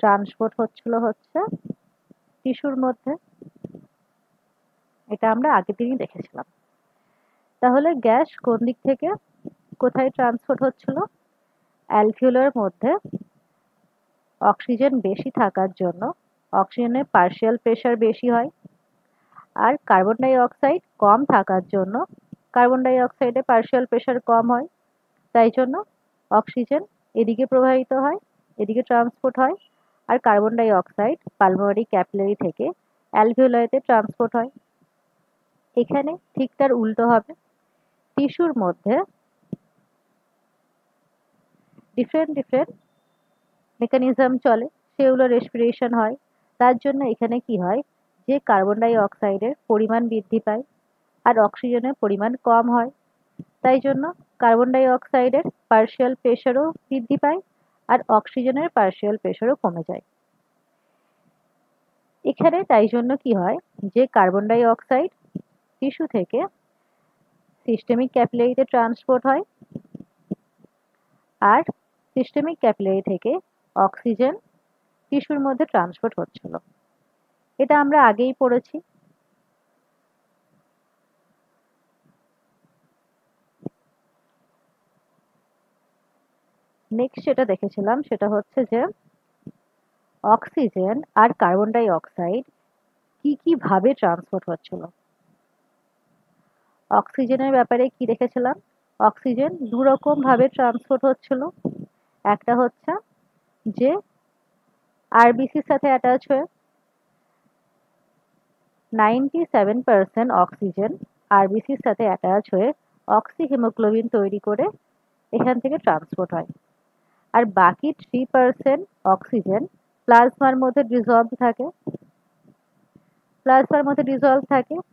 Transport হচ্ছিল হচ্ছে টিস্যুর মধ্যে। এটা আমরা আগের দিনই দেখেছিলাম। তাহলে গ্যাস কোন দিক থেকে কোথায় ট্রান্সপোর্ট হচ্ছিল? অ্যালভিওলার মধ্যে অক্সিজেন বেশি থাকার জন্য অক্সিজেনের পার্শিয়াল প্রেশার বেশি হয়, আর কার্বন ডাই অক্সাইড কম থাকার জন্য কার্বন ডাই অক্সাইডের পার্শিয়াল প্রেশার কম হয়। তাই জন্য অক্সিজেন এদিকে প্রবাহিত হয়, এদিকে ট্রান্সপোর্ট হয়, আর carbon die oxide pulmonary capillary থেকে অ্যালভিওলারিতে ট্রান্সপোর্ট হয়। এখানে ঠিক তার উল্টো হবে। টিস্যুর মধ্যে ডিফারেন্ট মেকানিজম চলে, সেগুলো রেসপিরেশন হয়। তার জন্য এখানে কি হয়, যে কার্বন ডাই অক্সাইডের পরিমাণ বৃদ্ধি পায় আর অক্সিজেনের পরিমাণ কম হয়। তাই জন্য কার্বন ডাই অক্সাইডের পার্শিয়াল প্রেশারও বৃদ্ধি পায় আর অক্সিজেনের পার্শিয়াল প্রেশারও কমে যায়। এখানে তাই জন্য কি হয়, যে কার্বন ডাই অক্সাইড টিস্যু থেকে সিস্টেমিক ক্যাপিলারিতে ট্রান্সপোর্ট হয় আর সিস্টেমিক ক্যাপিলারি থেকে অক্সিজেন টিস্যুর মধ্যে ট্রান্সপোর্ট হচ্ছিল। এটা আমরা আগেই পড়েছি। নেক্সট যেটা দেখেছিলাম সেটা হচ্ছে যে অক্সিজেন আর কার্বন ডাই অক্সাইড কি ভাবে ট্রান্সপোর্ট হচ্ছিল। অক্সিজেনের ব্যাপারে কি দেখেছিলাম, অক্সিজেন দু রকম ভাবে ট্রান্সপোর্ট হচ্ছিল। একটা হচ্ছে যে আরবিসির সাথে অ্যাটাচ হয়ে 97% অক্সিজেন আরবিসির সাথে অ্যাটাচ হয়ে অক্সি হিমোগ্লোবিন তৈরি করে এখান থেকে ট্রান্সপোর্ট হয়। আর বাকি 3% অক্সিজেন প্লাজমার মধ্যে ডিসলভ থাকে,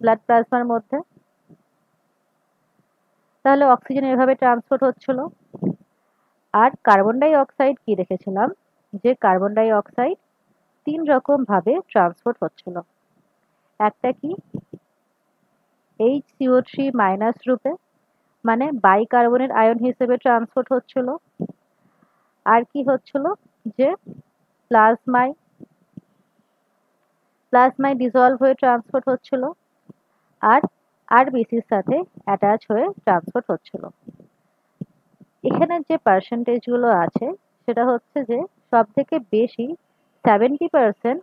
ব্লাড প্লাজমার মধ্যে। তাহলে অক্সিজেন এভাবে ট্রান্সপোর্ট হচ্ছিল। আর কার্বন ডাই অক্সাইড কি দেখেছিলাম, যে কার্বন ডাই অক্সাইড 3 রকম ভাবে ট্রান্সপোর্ট হচ্ছিল। একটা কি, HCO3- রূপে, মানে বাইকার্বনেট আয়ন হিসেবে ট্রান্সপোর্ট হচ্ছিল। আর কি হচ্ছিল, যে প্লাজমায় ডিসলভ হয়ে ট্রান্সপোর্ট হচ্ছিল আর আরবিসির সাথে অ্যাটাচ হয়ে ট্রান্সপোর্ট হচ্ছিল। এখানে যে পার্সেন্টেজ গুলো আছে সেটা হচ্ছে যে সব থেকে বেশি 70%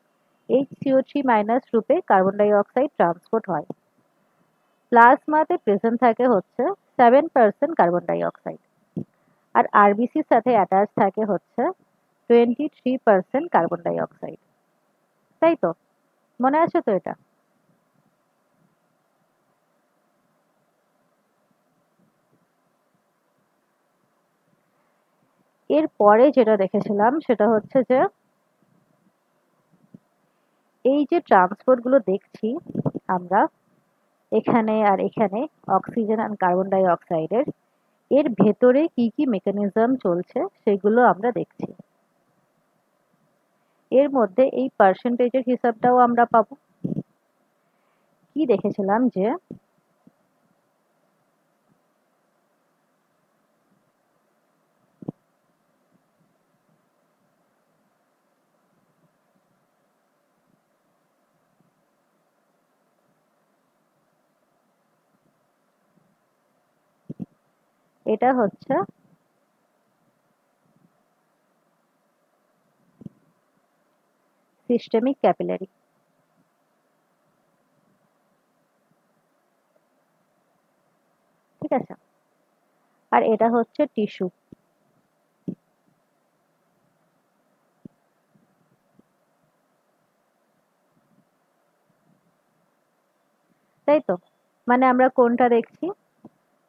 HCO3- রূপে কার্বন ডাই অক্সাইড ট্রান্সপোর্ট হয়। প্লাজমাতে প্রেজেন্ট থাকে হচ্ছে 7% কার্বন ডাই অক্সাইড আর আরবিসির সাথে অ্যাটাচ থাকে হচ্ছে 23% কার্বন ডাই অক্সাইড। তাই তো, মনে আছে তো এটা? এর পরে যেটা দেখেছিলাম সেটা হচ্ছে যে এই যে ট্রান্সপোর্ট গুলো দেখছি আমরা এখানে আর এখানে, অক্সিজেন আর কার্বন ডাই অক্সাইডের, এর ভেতরে কি মেকানিজম চলছে সেগুলো আমরা দেখছি। এর মধ্যে এই পার্সেন্টেজের হিসাবটাও আমরা পাবো। কি দেখেছিলাম, যে এটা হচ্ছে সিস্টেমিক ক্যাপিলারি, ঠিক আছে? আর এটা হচ্ছে টিস্যু। তাই তো, মানে আমরা কোনটা দেখছি,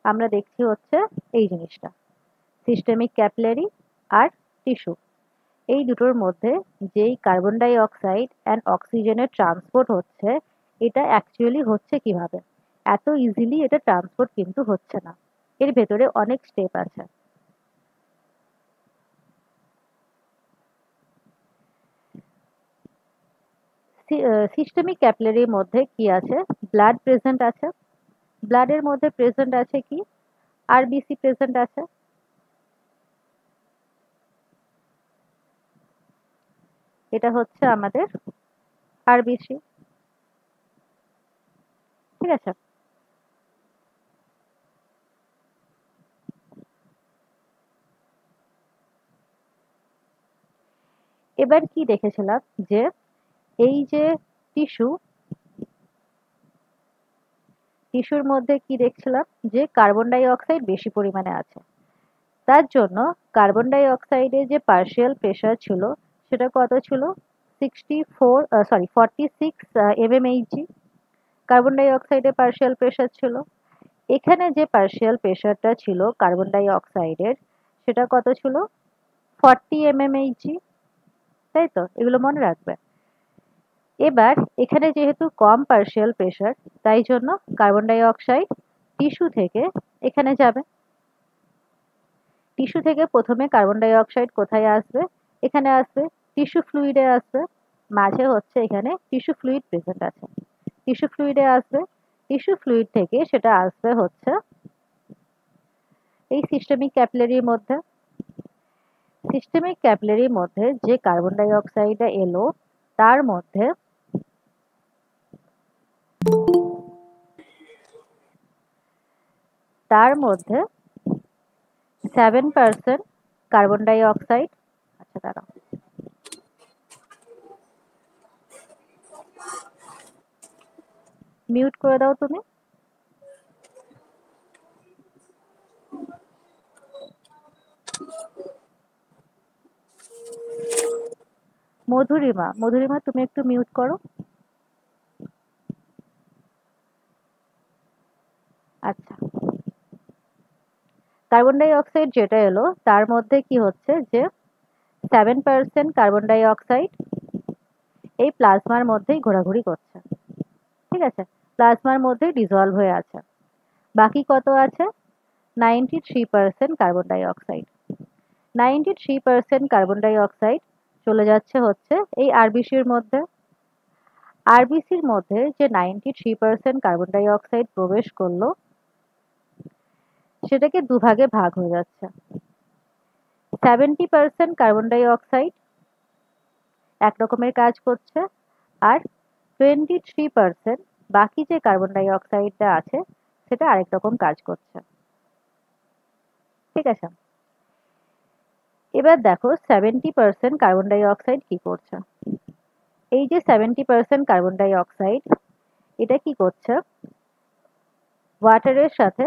আমরা দেখছি হচ্ছে এই জিনিসটা, সিস্টেমিক ক্যাপিলারি আর টিস্যু। এই দুটোর মধ্যে যেই কার্বন ডাই অক্সাইড অ্যান্ড অক্সিজেনের ট্রান্সপোর্ট হচ্ছে, এটা অ্যাকচুয়ালি হচ্ছে কিভাবে? এত ইজিলি এটা ট্রান্সপোর্ট কিন্তু হচ্ছে না, এর ভেতরে অনেক স্টেপ আছে। সিস্টেমিক ক্যাপিলারির মধ্যে কি আছে, ব্লাড প্রেজেন্ট আছে। ব্লাডের মধ্যে প্রেজেন্ট আছে কি, আরবিসি প্রেজেন্ট আছে। এটা হচ্ছে আমাদের আরবিসি। ঠিক আছে, এবার কি দেখেছিলাম যে এই যে টিস্যু, টিস্যুর মধ্যে কি দেখছিলাম যে কার্বন ডাই অক্সাইড বেশি পরিমাণে আছে। তার জন্য কার্বন ডাই অক্সাইডের যে পার্শিয়াল প্রেশার ছিল সেটা কত ছিল? 46 mmHg কার্বন ডাই অক্সাইডের পার্শিয়াল প্রেশার ছিল। এখানে যে পার্শিয়াল প্রেশারটা ছিল কার্বন ডাই অক্সাইডের সেটা কত ছিল? 40 mmHg। তাই তো, এগুলো মনে রাখবে। এবার এখানে যেহেতু কম পার্শিয়াল প্রেশার, তাই জন্য কার্বন ডাই অক্সাইড টিস্যু থেকে এখানে যাবে। টিস্যু থেকে প্রথমে কার্বন ডাই অক্সাইড কোথায় আসবে? এখানে আসবে, টিস্যু ফ্লুইডে আসবে। মাঝে হচ্ছে এখানে টিস্যু ফ্লুইড প্রেজেন্ট আছে, টিস্যু ফ্লুইডে আসবে। টিস্যু ফ্লুইড থেকে সেটা আসবে হচ্ছে এই সিস্টেমিক ক্যাপিলারির মধ্যে। সিস্টেমিক ক্যাপিলারির মধ্যে যে কার্বন ডাই অক্সাইডটা এলো তার মধ্যে তার মধ্যে 7% কার্বন ডাই অক্সাইড, আচ্ছা দাঁড়াও, মিউট করে দাও তুমি। মধুরিমা, মধুরিমা তুমি একটু মিউট করো। আচ্ছা, কার্বন ডাই অক্সাইড যেটা এলো তার মধ্যে কি হচ্ছে যে 7% কার্বন ডাই অক্সাইড এই প্লাজমার মধ্যেই ঘোরাঘুরি করছে। ঠিক আছে, প্লাজমার মধ্যে ডিজলভ হয়ে আছে। বাকি কত আছে? 93% carbon die oxide. 93% carbon die oxide চলে যাচ্ছে হচ্ছে এই আরবিসির মধ্যে। আরবিসির মধ্যে যে 93% কার্বন ডাই অক্সাইড প্রবেশ করলো সেটাকে দুভাগে ভাগ হয়ে যাচ্ছে। 70% কার্বন ডাই অক্সাইড এক রকমের কাজ করছে, আর 23% বাকি যে কার্বন ডাই অক্সাইডটা আছে সেটা আরেক রকম কাজ করছে। ঠিক আছে, এবার দেখো 70% কার্বন ডাই অক্সাইড কি করছে। এই যে 70% কার্বন ডাই অক্সাইড, এটা কি করছে? ওয়াটারের সাথে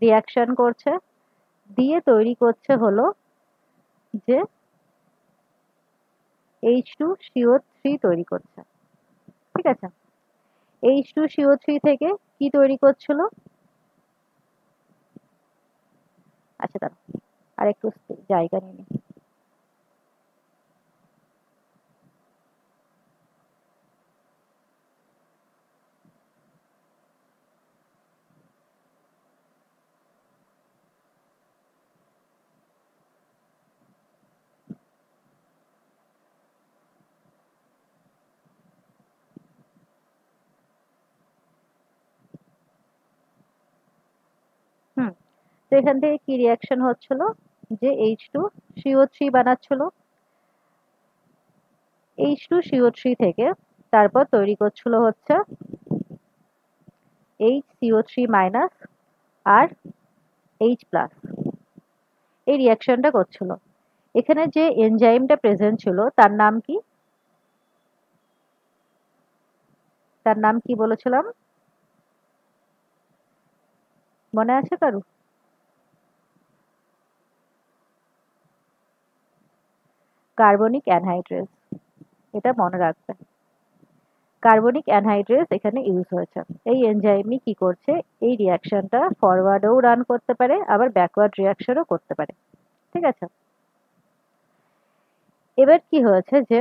রিয়াকশন করছে, দিয়ে তৈরি করছে হলো যে H2CO3 তৈরি করছে। ঠিক আছে, H2CO3 থেকে কি তৈরি করছিল? আচ্ছা দাঁড়াও, আর একটু জায়গা নিয়ে নিই। হুম, তো এখান থেকে কি রিয়াকশন হচ্ছিল? যে H2CO3 বানাচ্ছিল। H2CO3 থেকে তারপর তৈরি করছিল হচ্ছে HCO3- আর H+। এই রিয়াকশনটা করছিল। এখানে যে এনজাইমটা প্রেজেন্ট ছিল তার নাম কি? তার নাম কি বলেছিলাম? মনে আছে কারু? কার্বনিক অ্যানহাইড্রেস, এটা মনে রাখবে। কার্বনিক অ্যানহাইড্রেস এখানে ইউজ হয়েছে। এই এনজাইমই কি করছে? এই রিয়াকশনটা ফরওয়ার্ডেও রান করতে পারে, আবার ব্যাকওয়ার্ড রিয়াকশনও করতে পারে। ঠিক আছে, এবার কি হয়েছে যে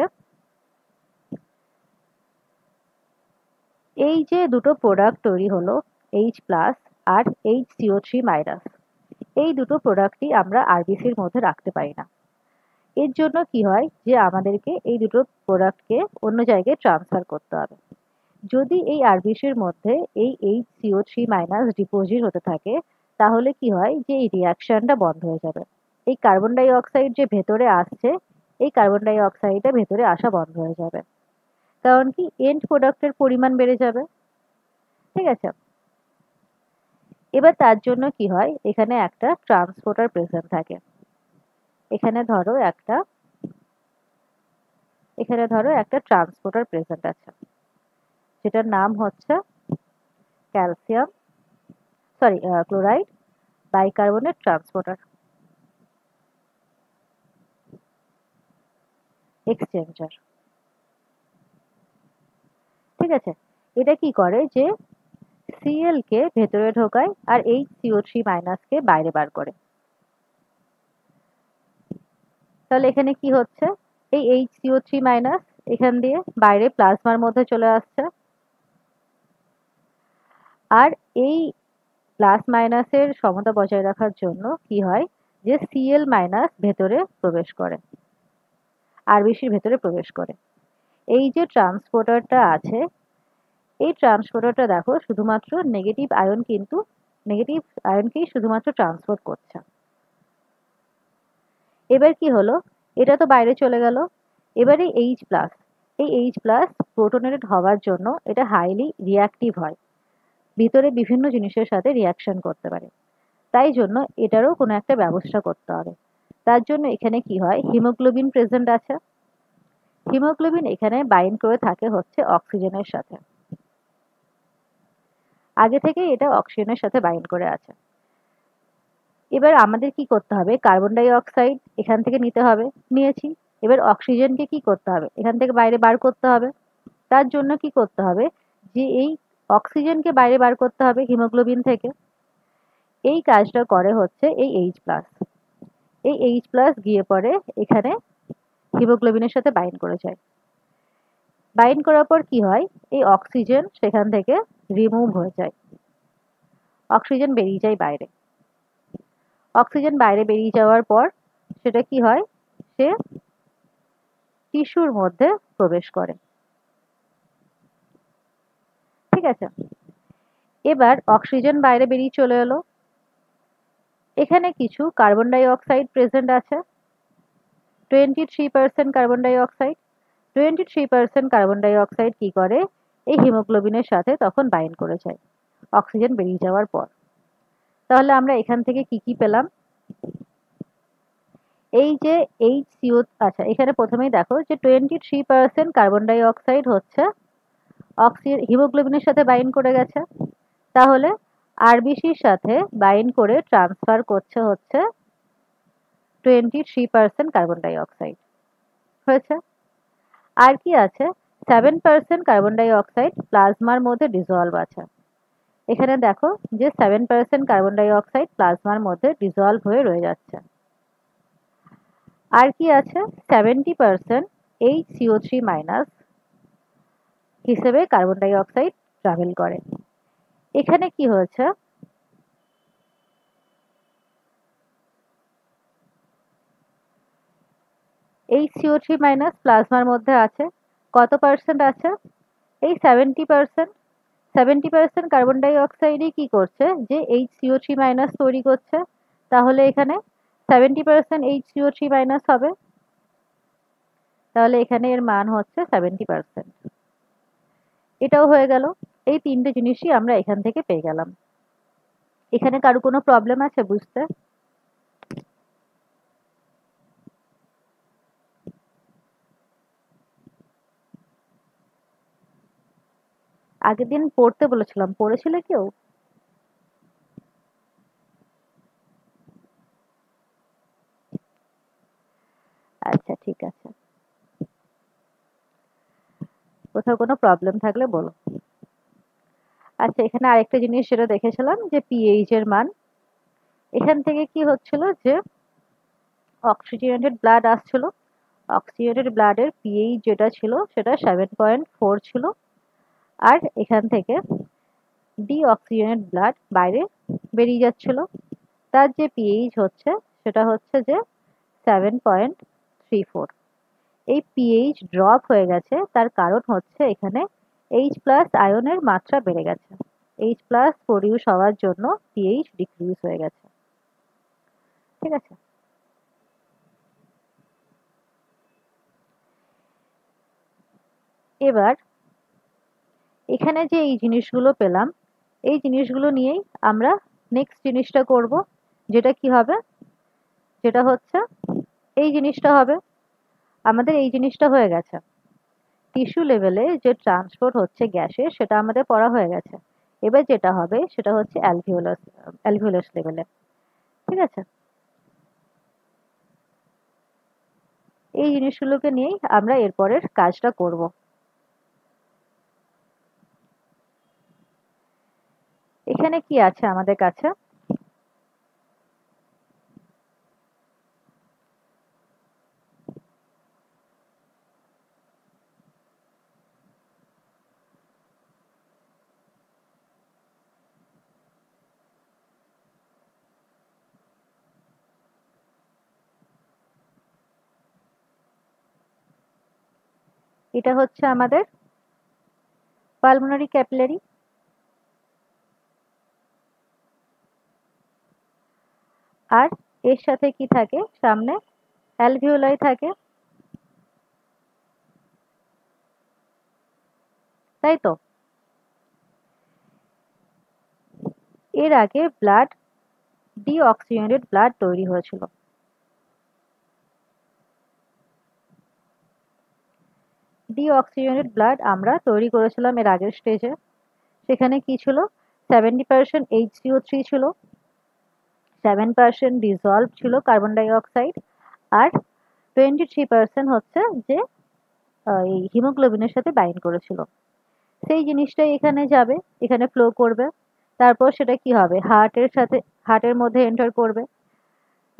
এই যে দুটো প্রোডাক্ট তৈরি হলো H+ আর HCO3-, এই দুটো প্রোডাক্টই আমরা আরবিসির মধ্যে রাখতে পারি না। এর জন্য কি হয় যে আমাদেরকে এই দুটো প্রোডাক্টকে অন্য জায়গায় ট্রান্সফার করতে হবে। যদি এই আরবিসির মধ্যে এই HCO3- ডিপোজিট হতে থাকে তাহলে কি হয় যে এই রিয়াকশনটা বন্ধ হয়ে যাবে। এই কার্বন ডাই অক্সাইড যে ভেতরে আসছে এই কার্বন ডাই অক্সাইডটা ভেতরে আসা বন্ধ হয়ে যাবে, কারণ কি এন্ড প্রোডাক্টের পরিমাণ বেড়ে যাবে। ঠিক আছে, এবার তার জন্য কি হয়, এখানে একটা ট্রান্সপোর্টার প্রেজেন্ট থাকে। এখানে ধরো একটা ট্রান্সপোর্টার প্রেজেন্ট আছে, যেটার নাম হচ্ছে calcium chloride bicarbonate transporter exchanger. ঠিক আছে, এটা কি করে যে Cl কে ভেতরে ঢোকায় আর HCO3- কে বাইরে বার করে। তাহলে এখানে কি হচ্ছে, এই HCO3- এখান দিয়ে বাইরে প্লাজমার মধ্যে চলে আসছে, আর এই প্লাস মাইনাসের সমতা বজায় রাখার জন্য কি হয় যে Cl- ভেতরে প্রবেশ করে, আরবিসির ভেতরে প্রবেশ করে। এই যে ট্রান্সপোর্টারটা আছে, এই ট্রান্সপোর্টারটা দেখো শুধুমাত্র নেগেটিভ আয়নকেই শুধুমাত্র ট্রান্সপোর্ট করছে। এবার কি হলো, এটা তো বাইরে চলে গেল। এবারে এই H+ প্রোটনেটেড হওয়ার জন্য এটা হাইলি রিঅ্যাক্টিভ হয়, ভিতরে বিভিন্ন জিনিসের সাথে রিঅ্যাকশন করতে পারে। তাই জন্য এটারও কোনো একটা ব্যবস্থা করতে হবে। তার জন্য এখানে কি হয়, হিমোগ্লোবিন প্রেজেন্ট আছে। হিমোগ্লোবিন এখানে বাইন্ড করে থাকে হচ্ছে অক্সিজেনের সাথে, আগে থেকেই এটা অক্সিজেনের সাথে বাইন্ড করে আছে। এবার আমাদের কি করতে হবে, কার্বন ডাই অক্সাইড এখান থেকে নিতে হবে, নিয়েছি। এবার অক্সিজেনকে কি করতে হবে, এখান থেকে বাইরে বার করতে হবে। তার জন্য কি করতে হবে, যে এই অক্সিজেনকে বাইরে বার করতে হবে হিমোগ্লোবিন থেকে। এই কাজটা করে হচ্ছে এই H+ গিয়ে পরে এখানে হিমোগ্লোবিনের সাথে বাইন্ড করে যায়। বাইন্ড করার পর কি হয়, এই অক্সিজেন সেখান থেকে রিমুভ হয়ে যায়, অক্সিজেন বেরিয়ে যায় বাইরে। অক্সিজেন বাইরে বেরিয়ে যাওয়ার পর সেটা কি হয়, সে টিস্যুর মধ্যে প্রবেশ করে। ঠিক আছে, এবার অক্সিজেন বাইরে বেরিয়ে চলে এলো, এখানে কিছু কার্বন ডাই অক্সাইড প্রেজেন্ট আছে, 23% carbon die oxide. 23% carbon die oxide কি করে, এই হিমোগ্লোবিনের সাথে তখন বাইন্ড করে যায় অক্সিজেন বেরিয়ে যাওয়ার পর। তাহলে আমরা এখান থেকে কি কি পেলাম, এই যে HCO, আচ্ছা এখানে প্রথমেই দেখো যে 23% কার্বন ডাই অক্সাইড হচ্ছে অক্সিজেন হিমোগ্লোবিনের সাথে বাইন্ড করে গেছে, তাহলে আরবিসির সাথে বাইন্ড করে ট্রান্সফার করছে হচ্ছে 23% কার্বন ডাই অক্সাইড হয়েছে। আর কি আছে, 7% কার্বন ডাই অক্সাইড প্লাজমার মধ্যে ডিজলভ আছে। এখানে দেখো যে 7% কার্বন ডাই অক্সাইড প্লাজমার মধ্যে ডিজলভ হয়ে রয়ে যাচ্ছে। আর কি আছে, 70% HCO3- হিসেবে কার্বন ডাই অক্সাইড ট্রাভেল করে। এখানে কি হয়েছে, HCO3- প্লাজমার মধ্যে আছে, কত পার্সেন্ট আছে, এই 70%। 70% কার্বন ডাই অক্সাইডই কি করছে, যে HCO3- তৈরি করছে। তাহলে এখানে 70% HCO3- হবে, তাহলে এখানে এর মান হচ্ছে 70%। এটাও হয়ে গেল, এই তিনটে জিনিসই আমরা এখান থেকে পেয়ে গেলাম। এখানে কারো কোনো প্রবলেম আছে বুঝতে? আগের দিন পড়তে বলেছিলাম, পড়েছিলে কেউ? আচ্ছা ঠিক আছে, কোথাও কোনো প্রবলেম থাকলে বলো। আচ্ছা এখানে আরেকটা জিনিস যেটা দেখেছিলাম যে পিএইচ এর মান, এখান থেকে কি হচ্ছিল যে অক্সিজেনেটেড ব্লাড আসছিল, অক্সিজেনেটেড ব্লাডের পিএইচ যেটা ছিল সেটা 7.4 ছিল, আর এখান থেকে ডিঅক্সিজেনেটেড ব্লাড বাইরে বেরিয়ে যাচ্ছিল, তার যে পিএইচ হচ্ছে সেটা হচ্ছে যে 7.34। এই পিএইচ ড্রপ হয়ে গেছে, তার কারণ হচ্ছে এখানে H+ আয়নের মাত্রা বেড়ে গেছে, H+ প্রডিউস হওয়ার জন্য পিএইচ ডিক্রিজ হয়ে গেছে। ঠিক আছে, এবার এখানে যে এই জিনিসগুলো পেলাম, এই জিনিসগুলো নিয়েই আমরা নেক্সট জিনিসটা করব, যেটা কি হবে, যেটা হচ্ছে এই জিনিসটা হবে। আমাদের এই জিনিসটা হয়ে গেছে, টিস্যু লেভেলে যে ট্রান্সপোর্ট হচ্ছে গ্যাসের, সেটা আমাদের পড়া হয়ে গেছে। এবার যেটা হবে সেটা হচ্ছে অ্যালভিওলাস লেভেলে। ঠিক আছে, এই জিনিসগুলোকে নিয়েই আমরা এরপরের কাজটা করব। এখানে কি আছে আমাদের কাছে, এটা হচ্ছে আমাদের পালমোনারি ক্যাপিলারি। আর এর সাথে কি থাকে, সামনে অ্যালভিওলাই থাকে, তাই তো। এর আগে ব্লাড, ডিঅক্সিজেনেটেড ব্লাড তৈরি হয়েছিল। ডিঅক্সিজেনেটেড ব্লাড আমরা তৈরি করেছিলাম এর আগের স্টেজে। সেখানে কি ছিল, 70% HCO3 ছিল, 7% ডিজলভ ছিল কার্বন ডাই অক্সাইড, আর 23% হচ্ছে যে এই হিমোগ্লোবিনের সাথে বাইন্ড করেছিল। সেই জিনিসটাই এখানে যাবে, এখানে ফ্লো করবে। তারপর সেটা কি হবে, হার্টের মধ্যে এন্টার করবে,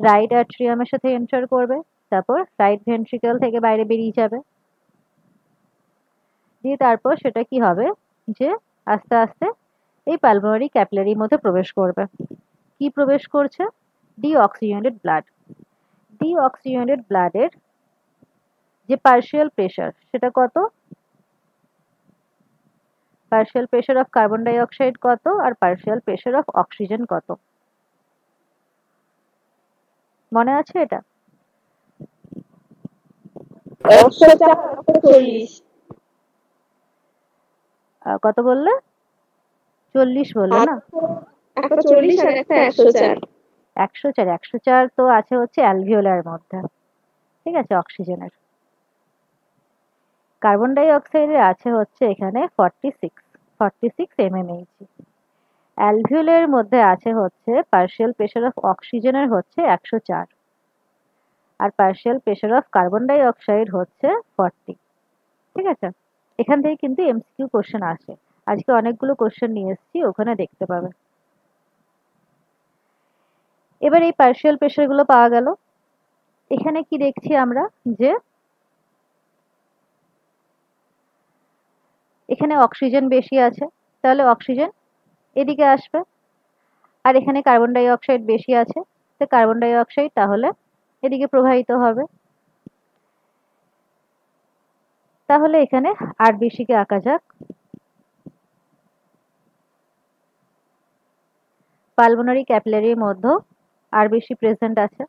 রাইট অ্যাট্রিয়ামের সাথে এন্টার করবে, তারপর রাইট ভেন্ট্রিকল থেকে বাইরে বেরিয়ে যাবে। দিয়ে তারপর সেটা কি হবে, যে আস্তে আস্তে এই পালমোনারি ক্যাপিলারির মধ্যে প্রবেশ করবে। কি প্রবেশ করছে, ডিঅক্সিজেনেটেড ব্লাড। ডিঅক্সিজেনেটেড ব্লাডের যে পার্শিয়াল প্রেশার, সেটা কত, partial pressure of carbon dioxide কত, আর পার্শিয়াল প্রেশার অফ অক্সিজেন কত, মনে আছে এটা? 140। কত বললে, 40 বললে না? একটা 40 আর একটা 104। 104, 104 তো আছে হচ্ছে অ্যালভিওলার মধ্যে, ঠিক আছে, অক্সিজেনের। কার্বন ডাই অক্সাইডের আছে হচ্ছে এখানে 46 mmHg। অ্যালভিওলের মধ্যে আছে হচ্ছে পার্শিয়াল প্রেশার অফ অক্সিজেনের হচ্ছে 104, আর partial pressure of carbon dioxide হচ্ছে 40। ঠিক আছে, এখান থেকে কিন্তু এমসিকিউ কোশ্চেন আসে, আজকে অনেকগুলো কোশ্চেন নিয়ে এসেছি, ওখানে দেখতে পাবে। এবার এই পার্শিয়াল প্রেশার গুলো পাওয়া গেল। এখানে কি দেখছি আমরা, যে এখানে অক্সিজেন বেশি আছে, তাহলে অক্সিজেন এদিকে আসবে, আর এখানে কার্বন ডাই অক্সাইড বেশি আছে, তো কার্বন ডাই অক্সাইড তাহলে এদিকে প্রবাহিত হবে। তাহলে এখানে আরবিসি কে আঁকা যাক। পালমোনারি ক্যাপিলারির মধ্যে আরবিসি প্রেজেন্ট আছে।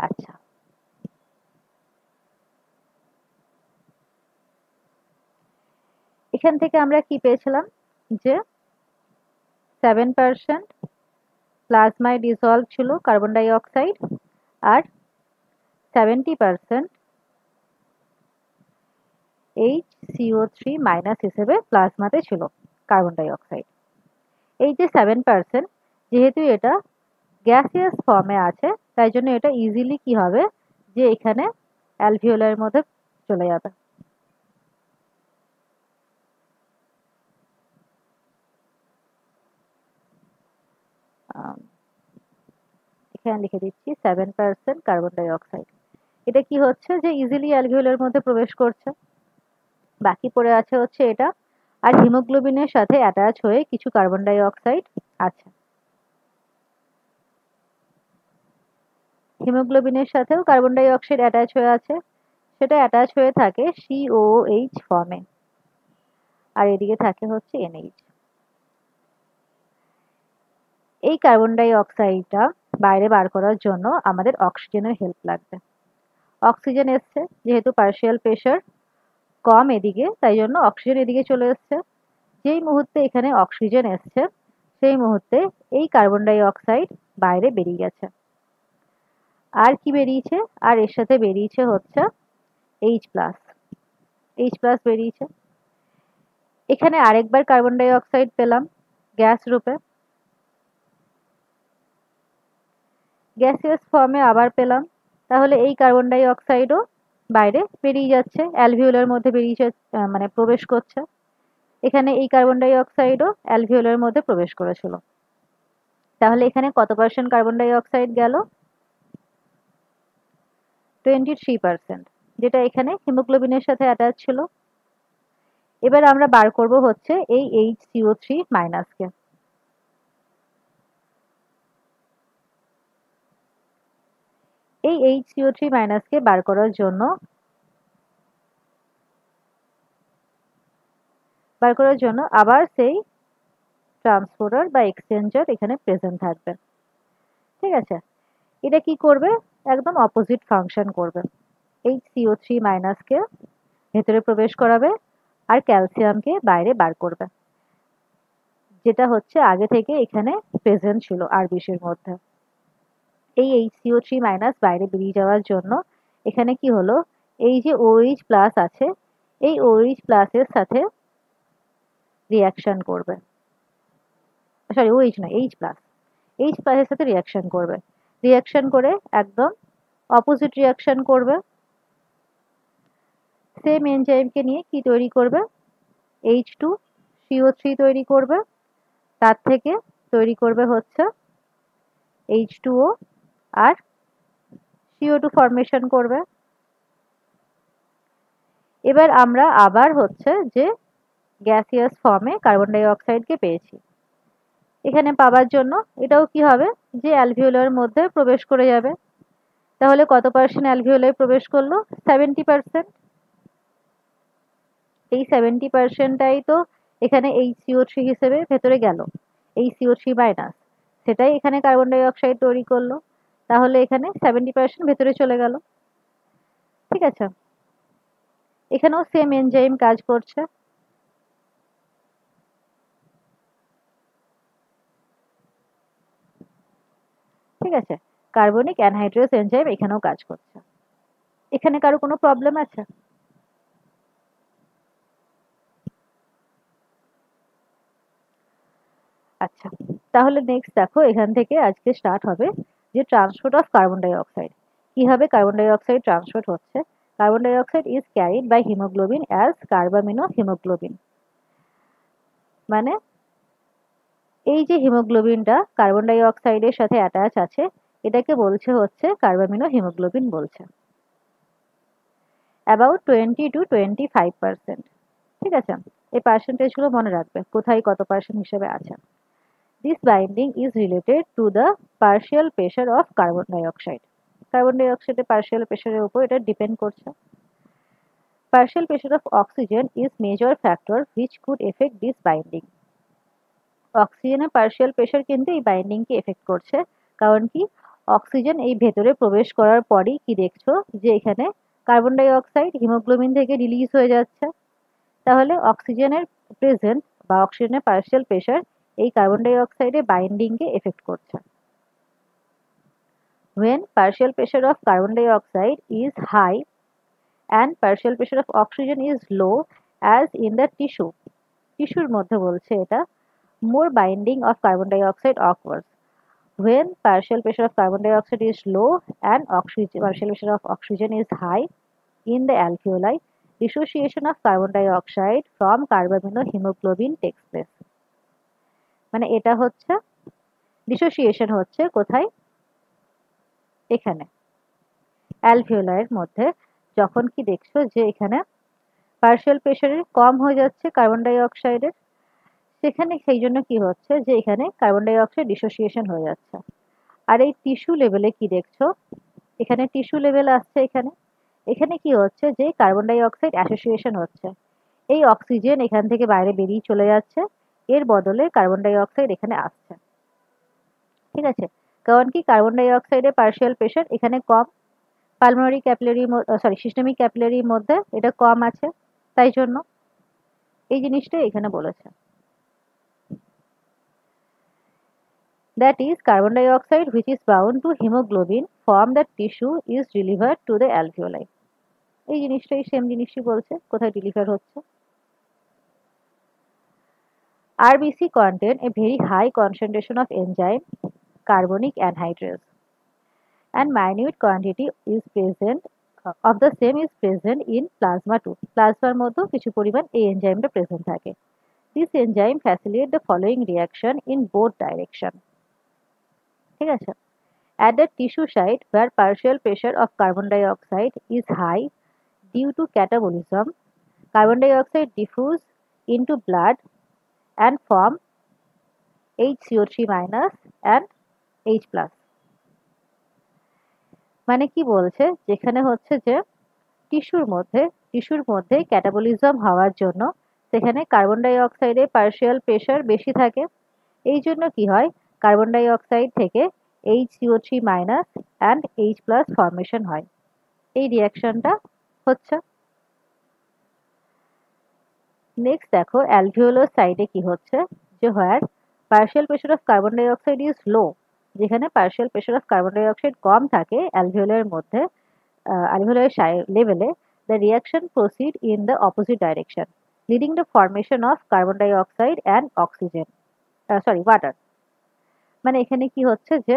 আচ্ছা, এখান থেকে আমরা কি পেয়েছিলাম, যে 7% প্লাজমায় ডিসলভ ছিল কার্বন ডাই অক্সাইড, আর 70% HCO3 মাইনাস হিসেবে প্লাজমাতে ছিল কার্বন ডাই অক্সাইড। এই যে 7%, যেহেতু এটা গ্যাসিয়াস ফর্মে আছে, তাই জন্য এটা ইজিলি কি হবে, যে এখানে অ্যালভিওলার মধ্যে চলে যাবে। এখানে লিখে দিচ্ছি 7% কার্বন ডাই অক্সাইড। এটা কি হচ্ছে, যে ইজিলি অ্যালভিওলার মধ্যে প্রবেশ করছে। বাকি পড়ে আছে হচ্ছে এটা, আর হিমোগ্লোবিনের সাথে অ্যাটাচ হয়ে কিছু কার্বন ডাই অক্সাইড আছে। হিমোগ্লোবিনের সাথেও কার্বন ডাই অক্সাইড অ্যাটাচ হয়ে আছে, সেটা অ্যাটাচ হয়ে থাকে COOH ফর্মে, আর এদিকে থাকে হচ্ছে NH। এই কার্বন ডাই অক্সাইডটা বাইরে বার করার জন্য আমাদের অক্সিজেনের হেল্প লাগবে। অক্সিজেন এসছে, যেহেতু পার্শিয়াল প্রেশার কম এদিকে, তাই জন্য অক্সিজেন এদিকে চলে এসছে। যেই মুহূর্তে এখানে অক্সিজেন এসছে সেই মুহূর্তে এই কার্বন ডাই অক্সাইড বাইরে বেরিয়ে গেছে। আর কি বেরিয়েছে? আর এর সাথে বেরিয়েছে হচ্ছে এইচ প্লাস। এইচ প্লাস বেরিয়েছে। এখানে আরেকবার কার্বন ডাই অক্সাইড পেলাম গ্যাস রূপে, গ্যাসিয়াস ফর্মে আবার পেলাম। তাহলে এই কার্বন ডাই অক্সাইডও বাইরে বেরিয়ে যাচ্ছে, অ্যালভিওলার মধ্যে বেরিয়ে মানে প্রবেশ করছে। এখানে এই কার্বন ডাই অক্সাইডও অ্যালভিওলার মধ্যে প্রবেশ করেছিল। তাহলে এখানে কত পার্সেন্ট কার্বন ডাই অক্সাইড গেল? 23%, যেটা এখানে হিমোগ্লোবিনের সাথে অ্যাটাচ ছিল। এবার আমরা বার করব হচ্ছে এই HCO3 মাইনাসকে। এই HCO3 মাইনাসকে বার করার জন্য আবার সেই ট্রান্সপোর্টার বা এক্সচেঞ্জার এখানে প্রেজেন্ট থাকবে। ঠিক আছে, এটা কি করবে? একদম অপোজিট ফাংশন করবে। HCO3 মাইনাসকে ভেতরে প্রবেশ করাবে আর ক্যালসিয়ামকে বাইরে বার করবে, যেটা হচ্ছে আগে থেকে এখানে প্রেজেন্ট ছিল আরবিসির মধ্যে। এই HCO3 মাইনাস বাইরে বেরিয়ে যাওয়ার জন্য এখানে কি হলো, এই যে OH প্লাস আছে, এই OH প্লাসের সাথে রিয়াকশন করবে, সরি OH নয়, H প্লাস। H প্লাসের সাথে রিয়াকশন করবে, রিয়াকশন করে একদম অপোজিট রিয়াকশন করবে। সেম এনজাইমকে নিয়ে কি তৈরি করবে? H2CO3 তৈরি করবে, তার থেকে তৈরি করবে হচ্ছে H2O আর CO2 ফর্মেশন করবে। এবার আমরা আবার হচ্ছে যে গ্যাসিয়াস ফর্মে কার্বন ডাই অক্সাইডকে পেয়েছি। এখানে পাওয়ার জন্য এটাও কি হবে, যে অ্যালভিওলার মধ্যে প্রবেশ করে যাবে। তাহলে কত পার্সেন্ট অ্যালভিওলায় প্রবেশ করলো? 70%। এই 70%টাই তো এখানে HCO3 হিসেবে ভেতরে গেল, HCO3 মাইনাস, সেটাই এখানে কার্বন ডাই অক্সাইড তৈরি করলো। তাহলে এখানে 70% ভেতরে চলে গেল। ঠিক আছে, এখানেও সেম এনজাইম কাজ করছে। ঠিক আছে, কার্বনিক অ্যানহাইড্রেস এনজাইম এখানেও কাজ করছে। এখানে কারো কোনো প্রবলেম আছে? আচ্ছা, তাহলে নেক্সট দেখো, এখান থেকে আজকে স্টার্ট হবে যে transport of carbon dioxide. কিভাবে কার্বন ডাই অক্সাইড ট্রান্সপোর্ট হচ্ছে? Carbon dioxide is carried by haemoglobin as carbamino haemoglobin. মানে এই যে হিমোগ্লোবিনটা কার্বন ডাই অক্সাইডের সাথে অ্যাটাচ আছে, এটাকে বলছে হচ্ছে কার্বামিনো হিমোগ্লোবিন বলছে। About 20 to 25%। ঠিক আছে, এই পার্সেন্টেজগুলো মনে রাখবে কোথায় কত পার্সেন্ট হিসেবে আছে। This binding is related to the partial pressure of carbon dioxide. Carbon ডাই অক্সাইডের পার্শিয়াল প্রেসারের উপর এটা ডিপেন্ড করছে। Partial pressure of oxygen is major factor which could affect this binding. অক্সিজেনের পার্শিয়াল প্রেসার কিন্তু এই বাইন্ডিংকে এফেক্ট করছে। কারণ কি, অক্সিজেন এই ভেতরে প্রবেশ করার পরই কি দেখছো যে এখানে কার্বন ডাই অক্সাইড হিমোগ্লোবিন থেকে রিলিজ হয়ে যাচ্ছে। তাহলে অক্সিজেনের প্রেজেন্ট বা অক্সিজেনের পার্শিয়াল প্রেসার এই কার্বন ডাই অক্সাইডের বাইন্ডিংকে এফেক্ট করছে। When partial pressure of carbon dioxide is high and partial pressure of oxygen is low, as in the টিস্যুর মধ্যে বলছে এটা, more binding of carbon dioxide occurs. When partial pressure of carbon dioxide is low and partial pressure of oxygen is high in the alveoli, dissociation of carbon dioxide from carbaminohemoglobin takes place. মানে এটা হচ্ছে dissociation হচ্ছে কোথায়? এখানে alveolar মধ্যে। যখন কি দেখছো যে এখানে পার্শিয়াল প্রেসারে কম হয়ে যাচ্ছে কার্বন ডাই অক্সাইডের, সেখানে সেই জন্য কি হচ্ছে যে এখানে কার্বন ডাই অক্সাইড ডিসোসিয়েশন হয়ে যাচ্ছে। আর এই টিস্যু লেভেলে কি দেখছো, এখানে টিস্যু লেভেল আসছে, এখানে এখানে কি হচ্ছে যে কার্বন ডাই অক্সাইড অ্যাসোসিয়েশন হচ্ছে। এই অক্সিজেন এখান থেকে বাইরে বেরিয়ে চলে যাচ্ছে, এর বদলে কার্বন ডাই অক্সাইড এখানে আসছে। ঠিক আছে, কারণ কি কার্বন ডাই অক্সাইডের পার্শিয়াল প্রেশার এখানে কম, পালমোনারি ক্যাপিলারি সিস্টেমিক ক্যাপিলারির মধ্যে এটা কম আছে, তাই জন্য এই জিনিসটা এখানে বলেছে। That is, carbon dioxide which is bound to hemoglobin from the tissue is delivered to the alveoli. এই জিনিসটাই সেম জিনিসই বলছে, কোথায় ডেলিভার হচ্ছে। RBC contain a very high concentration of enzyme carbonic anhydrase and minute quantity is present of the same is present in plasma too. প্লাজমার মধ্যেও কিছু পরিমাণ এই এনজাইমটা প্রেজেন্ট থাকে। This enzyme facilitate the following reaction in both direction. ঠিক আছে। At the tissue site where partial pressure of carbon dioxide is high due to catabolism, carbon dioxide diffuse into blood and form HCO3 minus and H plus. মানে কি বলছে, যেখানে হচ্ছে যে টিস্যুর মধ্যে ক্যাটাবলিজম হওয়ার জন্য সেখানে কার্বন ডাই অক্সাইডের পার্শিয়াল প্রেশার বেশি থাকে। এই জন্য কি হয়, কার্বন ডাই অক্সাইড থেকে HCO3 minus and H plus formation হয়। এই রিঅ্যাকশনটা হচ্ছে। নেক্সট দেখো অ্যালভিওলার সাইডে কি হচ্ছে, যে where partial pressure of carbon dioxide is low, যেখানে partial pressure of carbon dioxide কম থাকে অ্যালভিওলার মধ্যে, alveolar level, the reaction proceed in the opposite direction, leading to formation of carbon dioxide and oxygen, water. মানে এখানে কি হচ্ছে যে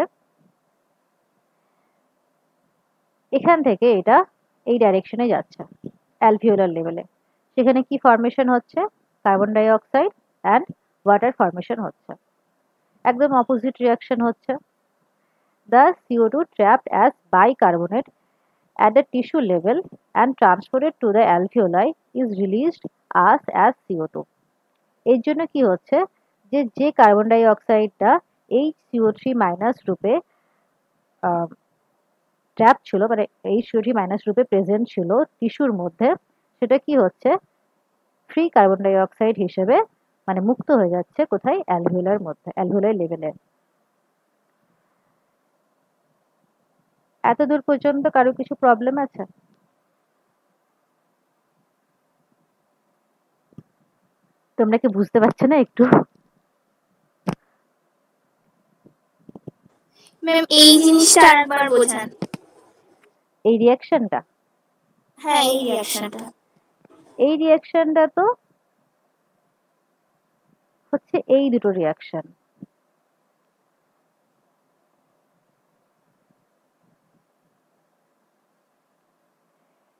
এখান থেকে এটা এই ডাইরেকশনে যাচ্ছে অ্যালভিওলার লেভেলে, সেখানে কি ফর্মেশন হচ্ছে, carbon dioxide and water formation হচ্ছে, একদম অপোজিট রিয়াকশন হচ্ছে। The CO2 trapped as bicarbonate at the tissue level and transported to the alveoli is released as CO2. এর জন্য কি হচ্ছে, যে কার্বন ডাই অক্সাইডটা HCO3 মাইনাস রূপে ট্র্যাপ ছিল, মানে HCO3 মাইনাস রূপে প্রেজেন্ট ছিল টিস্যুর মধ্যে, সেটা কি হচ্ছে ফ্রি কার্বন ডাই অক্সাইড হিসেবে মানে মুক্ত হয়ে যাচ্ছে কোথায়, অ্যালভিওলার মধ্যে, অ্যালভিওলার লেভেলে। এত দূর পর্যন্ত কারো কিছু প্রবলেম আছে? তোমরা কি বুঝতে পারছো না একটু? ম্যাম এই জিনিসটা আরেকবার বোঝান। এই রিঅ্যাকশনটা, হ্যাঁ এই রিঅ্যাকশনটা, এই রিঅ্যাকশনটা তো হচ্ছে এই দুটো রিঅ্যাকশন।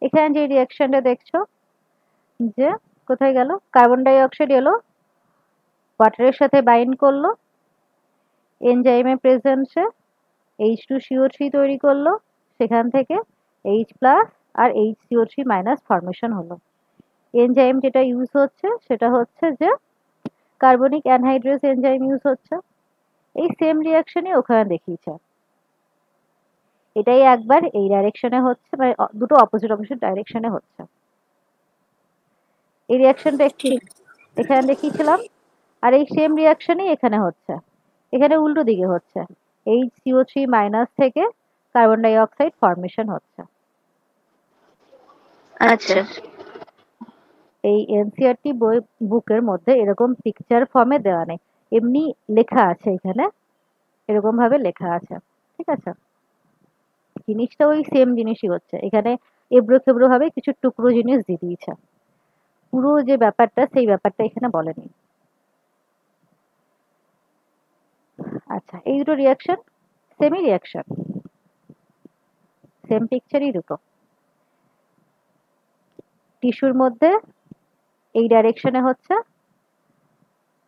এখানে যে রিঅ্যাকশনটা দেখছো, যে কোথায় গেল, কার্বন ডাই অক্সাইড এলো ওয়াটারের সাথে বাইন্ড করলো, এনজাইমের প্রেজেন্সে H2CO3 তৈরি করলো, সেখান থেকে H প্লাস আর HCO3 মাইনাস ফর্মেশন হলো। এনজাইম যেটা ইউজ হচ্ছে সেটা হচ্ছে যে কার্বনিক অ্যানহাইড্রেস এনজাইম ইউজ হচ্ছে। এই সেম রিঅ্যাকশনই ওখানে দেখিয়েছে, এটাই একবার এই ডাইরেকশনে হচ্ছে, মানে দুটো অপোজিট ডাইরেকশনে হচ্ছে। এই রিঅ্যাকশনটা এখানে দেখিয়েছিলাম, আর এই সেম রিঅ্যাকশনই এখানে হচ্ছে, এখানে উল্টো দিকে হচ্ছে, HCO3 মাইনাস থেকে কার্বন ডাই অক্সাইড ফর্মেশন হচ্ছে। আচ্ছা এই এনসিইআরটি বই বুকের মধ্যে এরকম পিকচার ফর্মে দেওয়া নেই, এমনি লেখা আছে, এখানে এরকম ভাবে লেখা আছে। ঠিক আছে, জিনিসটা ওই সেম জিনিসই হচ্ছে, এখানে এবড়ো খেবড়ো ভাবে কিছু টুকরো জিনিস দিয়ে দিয়েছে, পুরো যে ব্যাপারটা সেই ব্যাপারটা এখানে বলেনি। আচ্ছা, এই দুটো রিঅ্যাকশন সেমই রিঅ্যাকশন, সেম পিকচারই দুটো। টিস্যুর মধ্যে এই ডাইরেকশনে হচ্ছে,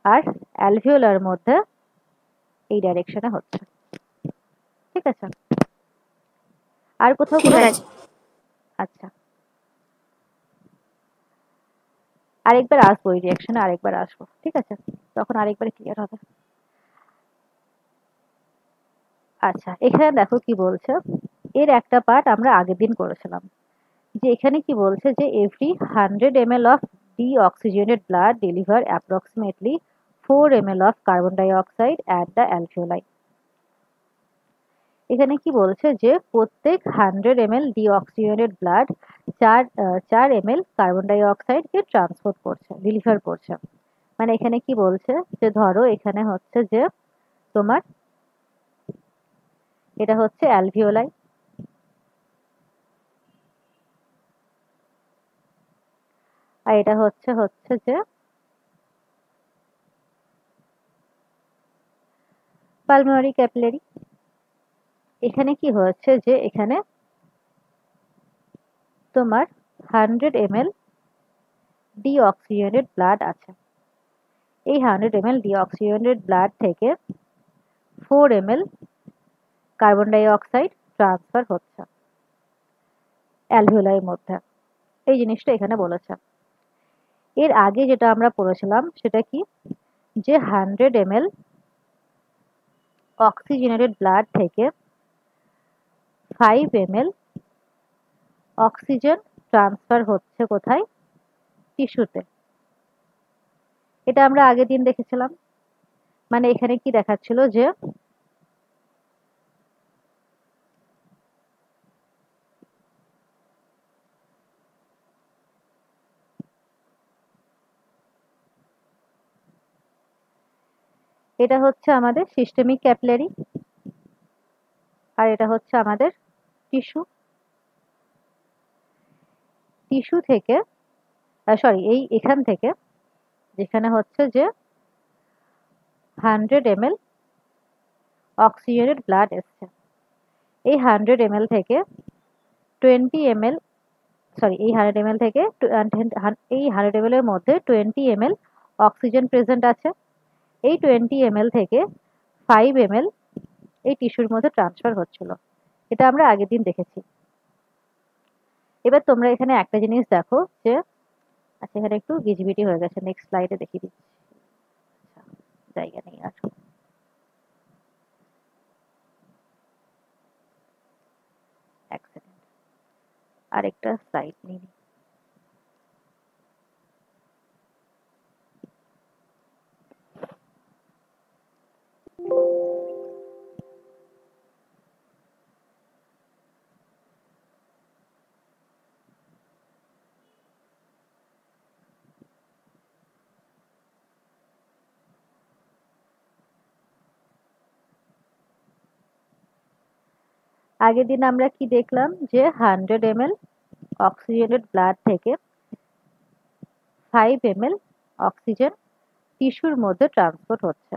আর অ্যালভিওলার মধ্যে এই ডাইরেকশনে হচ্ছে। ঠিক আছে, আর কোথাও ঠিক আছে। আচ্ছা, আরেকবার আসবো এই রিঅ্যাকশনে, আরেকবার আসবো, ঠিক আছে, তখন আরেকবার ক্লিয়ার হবে। আচ্ছা, এখানে দেখো কি বলছে, এর একটা পার্ট আমরা আগের দিন করেছিলাম, যে এখানে কি বলছে যে every 100 ml of deoxygenated blood deliver approximately 4 ml of carbon dioxide at the alveoli. এখানে কি বলছে যে প্রত্যেক 100 ml ডিঅক্সিজেনেটেড ব্লাড 4 ml কার্বন ডাই অক্সাইডকে ট্রান্সপোর্ট করছে, ডেলিভার করছে। মানে এখানে কি বলছে যে ধরো এখানে হচ্ছে যে তোমার এটা হচ্ছে অ্যালভিওলাই, আর এটা হচ্ছে হচ্ছে যে পালমোনারি ক্যাপিলারি। এখানে কি হচ্ছে যে এখানে তোমার 100 ml ডিঅক্সিজেনেটেড ব্লাড আছে। এই 100 ml ডিঅক্সিজেনেটেড ব্লাড থেকে 4 ml carbon die oxide transfer হচ্ছে অ্যালভিওলাইয়ের মধ্যে। এই জিনিসটা এখানে বলেছে। এর আগে যেটা আমরা পড়েছিলাম সেটা কি, যে 100 ml অক্সিজেনেটেড ব্লাড থেকে 5 ml অক্সিজেন ট্রান্সফার হচ্ছে কোথায়, টিস্যুতে। এটা আমরা আগের দিন দেখেছিলাম। মানে এখানে কি দেখাচ্ছিল যে এটা হচ্ছে আমাদের সিস্টেমিক ক্যাপিলারি, আর এটা হচ্ছে আমাদের টিস্যু। টিস্যু থেকে সরি এখান থেকে যেখানে হচ্ছে যে 100 ml অক্সিজেনেটেড ব্লাড এসছে, এই 100 ml থেকে 20 ml এই 100 ml থেকে এই 100 ml এর মধ্যে 20 ml অক্সিজেন প্রেজেন্ট আছে। এই 20 ml থেকে 5 ml এই টিস্যুর মধ্যে ট্রান্সফার হচ্ছিল। এটা আমরা আগের দিন দেখেছি। এবার তোমরা এখানে একটা জিনিস দেখো যে আচ্ছা এখানে একটু গিজবিটি হয়ে গেছে, নেক্সট স্লাইডে দেখিয়ে দিচ্ছি, জায়গা নেই আর। এক সেকেন্ড, আরেকটা স্লাইড নিই। আগের দিন আমরা কি দেখলাম যে 100 ml অক্সিজেনেটেড ব্লাড থেকে 5 ml অক্সিজেন টিস্যুর মধ্যে ট্রান্সপোর্ট হচ্ছে।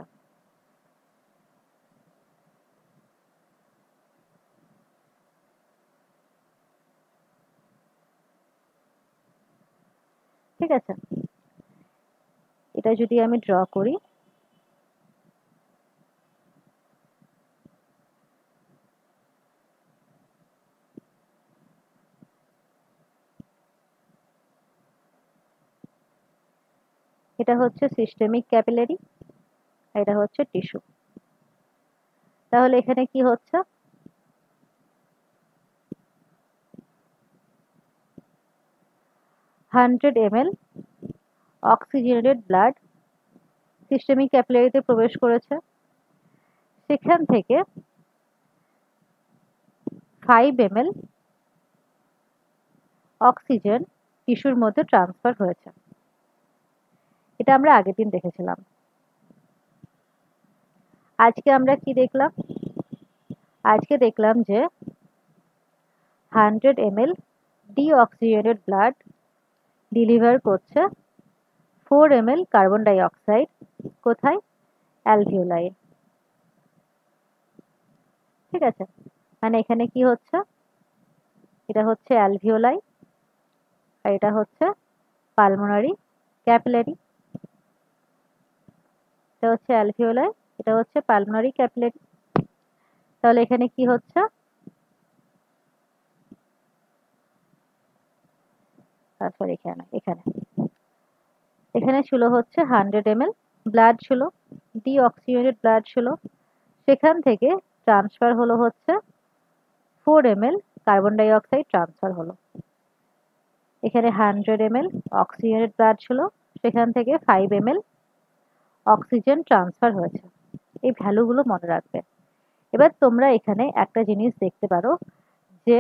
ঠিক আছে, এটা যদি আমি ড্র করি, এটা হচ্ছে সিস্টেমিক ক্যাপিলারি, এটা হচ্ছে টিস্যু। তাহলে এখানে কি হচ্ছে, hundred ml oxygenated blood systemic ক্যাপিলারিতে প্রবেশ করেছে। সেখান থেকে 5 ml অক্সিজেন টিস্যুর মধ্যে ট্রান্সফার হয়েছে। এটা আমরা আগের দিন দেখেছিলাম। আজকে আমরা কি দেখলাম, আজকে দেখলাম যে 100 ml ডিঅক্সিজেনেটেড ব্লাড ডেলিভার করছে 4 ml কার্বন ডাই অক্সাইড কোথায়, অ্যালভিওলাই। ঠিক আছে, মানে এখানে কি হচ্ছে, এটা হচ্ছে অ্যালভিওলাই আর এটা হচ্ছে পালমোনারি ক্যাপিলারি। এটা হচ্ছে অ্যালভিওলাই, এটা হচ্ছে পালমোনারি ক্যাপিলারি। তাহলে এখানে কি হচ্ছে, সরি এখানে এখানে ছিল হচ্ছে 100 ml ব্লাড ছিল, ডিঅক্সিজেনেটেড ব্লাড ছিল। সেখান থেকে ট্রান্সফার হলো হচ্ছে 4 ml carbon die oxide transfer হলো। এখানে 100 ml অক্সিজেনেটেড ব্লাড ছিল, সেখান থেকে 5 ml অক্সিজেন ট্রান্সফার হয়েছে। এই ভ্যালুগুলো মনে রাখবে। এবার তোমরা এখানে একটা জিনিস দেখতে পারো যে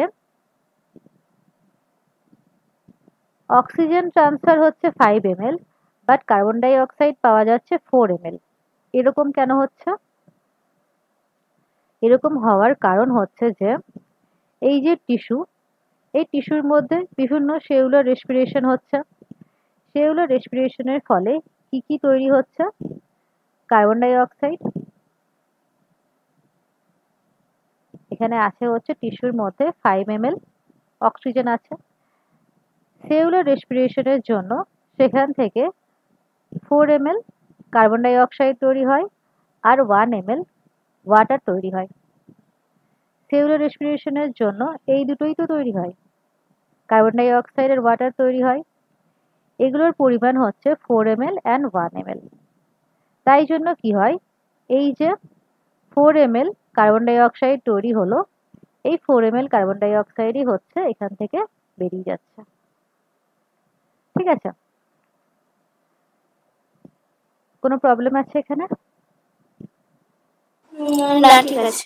অক্সিজেন ট্রান্সফার হচ্ছে 5 ml, but carbon dioxide পাওয়া যাচ্ছে 4 ml। এরকম কেন হচ্ছে? এরকম হওয়ার কারণ হচ্ছে যে এই যে টিস্যু, এই টিস্যুর মধ্যে বিভিন্ন সেলুলার রেসপিরেশন হচ্ছে। সেলুলার রেসপিরেশনের ফলে কি কি তৈরি হচ্ছে? Carbon die oxide. এখানে আছে হচ্ছে টিস্যুর মধ্যে 5 ml অক্সিজেন আছে। সেলুলার রেসপিরেশনের জন্য সেখান থেকে 4 ml কার্বন ডাই অক্সাইড তৈরি হয় আর 1 ml ওয়াটার তৈরি হয়। সেলুলার রেসপিরেশনের জন্য এই দুটোই তো তৈরি হয়, কার্বন ডাই অক্সাইড আর ওয়াটার তৈরি হয়। এগুলোর পরিমাণ হচ্ছে 4 ml and 1 ml। তাই জন্য কি হয়, এই যে 4 ml কার্বন ডাই অক্সাইড তৈরি হলো, এই 4 ml কার্বন ডাই অক্সাইডই হচ্ছে এখান থেকে বেরিয়ে যাচ্ছে। ঠিক আছে? কোনো প্রবলেম আছে এখানে? না, ঠিক আছে।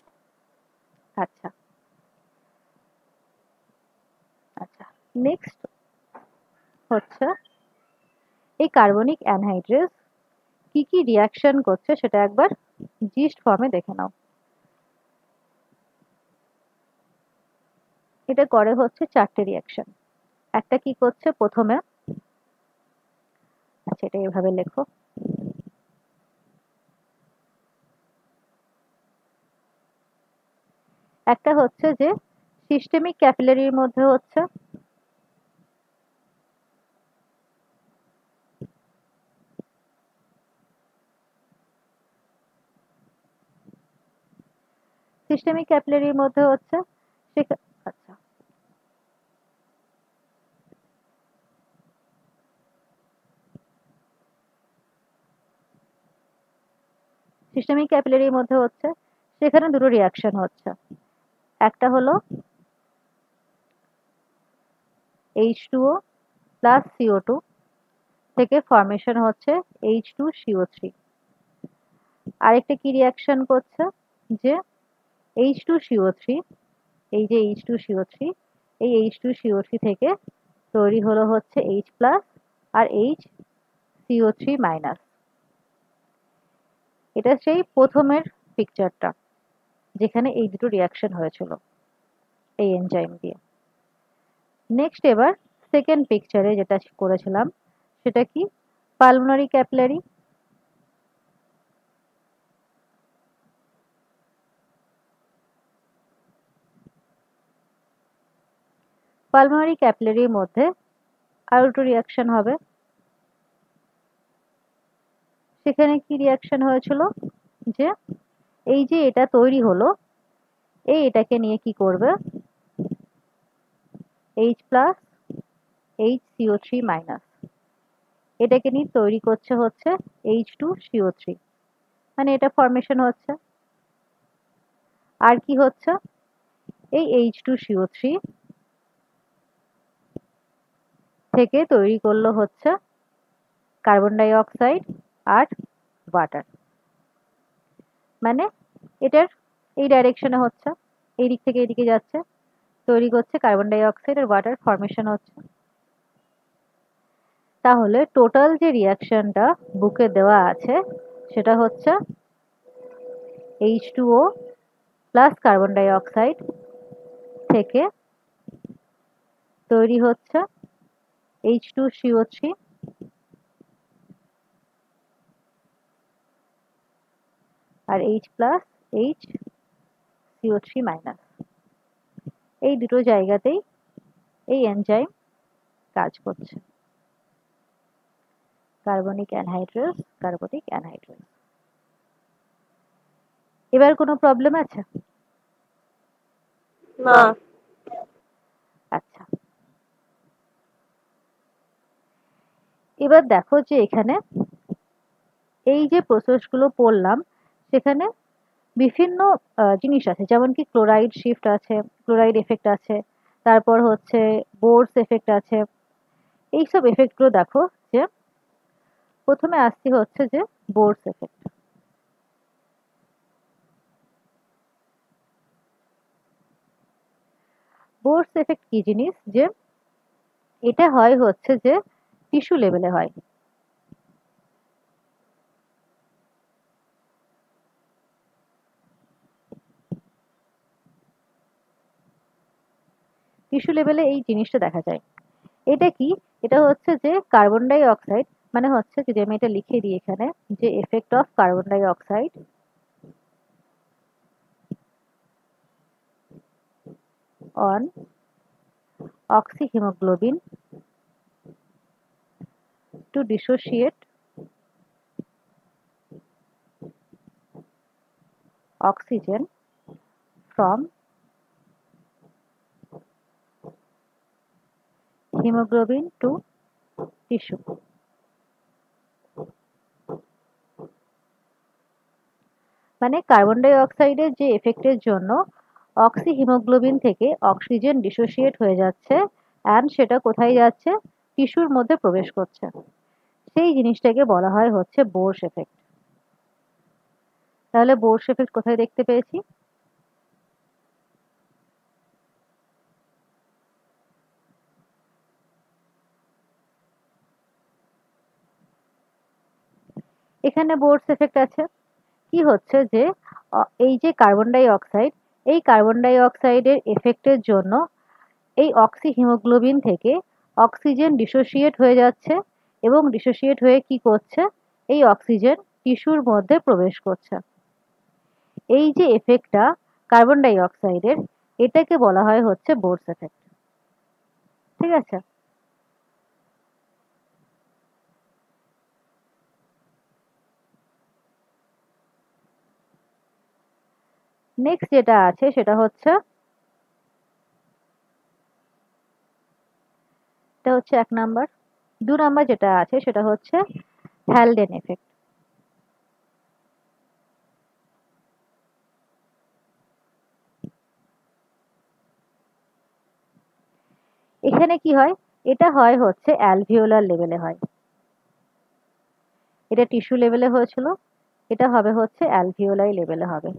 আচ্ছা আচ্ছা, নেক্সট হচ্ছে এই কার্বনিক অ্যানহাইড্রেস কি কি রিয়াকশন করছে সেটা একবার জিস্ট ফর্মে দেখে নাও। এটা করে হচ্ছে 4টে রিয়াকশন। একটা কি করছে প্রথমে, আচ্ছা এটা এভাবে লেখো, একটা হচ্ছে যে সিস্টেমিক ক্যাপিলারির মধ্যে হচ্ছে সিস্টেমিক ক্যাপিলারির মধ্যে হচ্ছে আচ্ছা সিস্টেমিক ক্যাপিলারির মধ্যে হচ্ছে সেখানে দুটো রিয়াকশন হচ্ছে। একটা হলো H2O প্লাস CO2 থেকে ফর্মেশন হচ্ছে H2CO3। আরেকটা কি রিয়াকশন করছে যে H2CO3, এই যে H2CO3, এই H2CO3 থেকে তৈরি হলো হচ্ছে H প্লাস আর HCO3 মাইনাস। এটা সেই প্রথমের পিকচারটা যেখানে এই দুটো রিয়াকশন হয়েছিল এই এনজাইম দিয়ে। নেক্সট এবার সেকেন্ড পিকচারে যেটা করেছিলাম সেটা কি, পালমোনারি ক্যাপিলারি। পালমোনারি ক্যাপিলারির মধ্যে আর দুটো রিয়াকশন হবে। সেখানে কি রিয়াকশন হয়েছিল যে এই যে এটা তৈরি হলো, এটাকে নিয়ে কি করবে, H প্লাস HCO3 মাইনাস, এটাকে নিয়ে তৈরি করছে হচ্ছে H2CO3, মানে এটা ফর্মেশন হচ্ছে। আর কি হচ্ছে, এই H2CO3 থেকে তৈরি করলো হচ্ছে কার্বন ডাই অক্সাইড আর ওয়াটার, মানে এটার এই ডাইরেকশনে হচ্ছে, এই দিক থেকে এদিকে যাচ্ছে, তৈরি করছে কার্বন ডাই অক্সাইড আর ওয়াটার ফর্মেশন হচ্ছে। তাহলে টোটাল যে রিয়াকশনটা বুকে দেওয়া আছে সেটা হচ্ছে H2O plus carbon die oxide থেকে তৈরি হচ্ছে H2CO3 আর H প্লাস HCO3 মাইনাস। এই দুটো জায়গাতেই এই এনজাইম কাজ করছে, কার্বনিক অ্যানহাইড্রেস কার্বনিক অ্যানহাইড্রেস। এবার কোনো প্রবলেম আছে? না। আচ্ছা, এবার দেখো যে এখানে এই যে প্রসেসগুলো পড়লাম সেখানে বিভিন্ন জিনিস আছে, যেমন কি ক্লোরাইড শিফট আছে, ক্লোরাইড এফেক্ট আছে, তারপর হচ্ছে বোরস এফেক্ট আছে। এইসব এফেক্টগুলো দেখো যে প্রথমে আসছে হচ্ছে যে বোরস এফেক্ট। বোরস এফেক্ট কি জিনিস, যে এটা হয় হচ্ছে যে টিস্যু লেভেলে হয়। টিস্যু লেভেলে এই জিনিসটা দেখা যায়। এটা কি, এটা হচ্ছে যে কার্বন ডাই অক্সাইড, মানে হচ্ছে যদি আমি এটা লিখে দিই এখানে, যে effect of carbon dioxide on oxyhemoglobin to dissociate oxygen from hemoglobin to tissue। মানে কার্বন ডাই অক্সাইডের যে এফেক্টের জন্য অক্সিহিমোগ্লোবিন থেকে অক্সিজেন ডিসোসিয়েট হয়ে যাচ্ছে, অ্যান্ড সেটা কোথায় যাচ্ছে, টিস্যুর মধ্যে প্রবেশ করছে, সেই জিনিসটাকে বলা হয় হচ্ছে বোরস এফেক্ট। তাহলে বোরস এফেক্ট কোথায় দেখতে পেয়েছি? এখানে বোরস এফেক্ট আছে। কি হচ্ছে যে এই যে কার্বন ডাই অক্সাইড, এই কার্বন ডাই অক্সাইডের এফেক্টের জন্য এই অক্সিহিমোগ্লোবিন থেকে অক্সিজেন ডিসোসিয়েট হয়ে যাচ্ছে, এবং ডিসোসিয়েট হয়ে কি করছে, এই অক্সিজেন টিস্যুর মধ্যে প্রবেশ করছে। এই যে এফেক্টটা কার্বন ডাই অক্সাইডের, এটাকে বলা হয় হচ্ছে বোরস এফেক্ট। ঠিক আছে? নেক্সট যেটা আছে সেটা হচ্ছে, এটা হচ্ছে 1 নাম্বার। 2 নাম্বার যেটা আছে সেটা হচ্ছে হ্যালডেন এফেক্ট। এখানে কি হয়, এটা হয় হচ্ছে অ্যালভিওলার লেভেলে হয়। এটা টিস্যু লেভেলে হয়েছিল, এটা হবে হচ্ছে অ্যালভিওলাই লেভেলে হবে।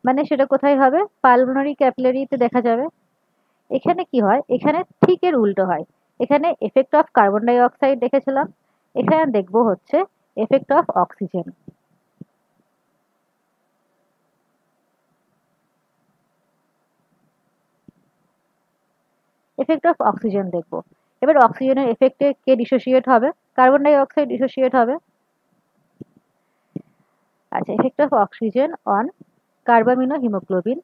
মানে সেটা কোথায় হবে, পালমোনারি ক্যাপিলারিতে দেখা যাবে। এখানে কি হয়, এখানে ঠিক এর উল্টো হয়। এখানে effect of carbon dioxide দেখেছিলাম, এখানে দেখবো হচ্ছে effect of oxygen. Effect of oxygen দেখবো। এবার অক্সিজেনের এফেক্টে কে ডিসোসিয়েট হবে, কার্বন ডাই অক্সাইড ডিসোসিয়েট হবে। আচ্ছা, effect of oxygen on carbamino haemoglobin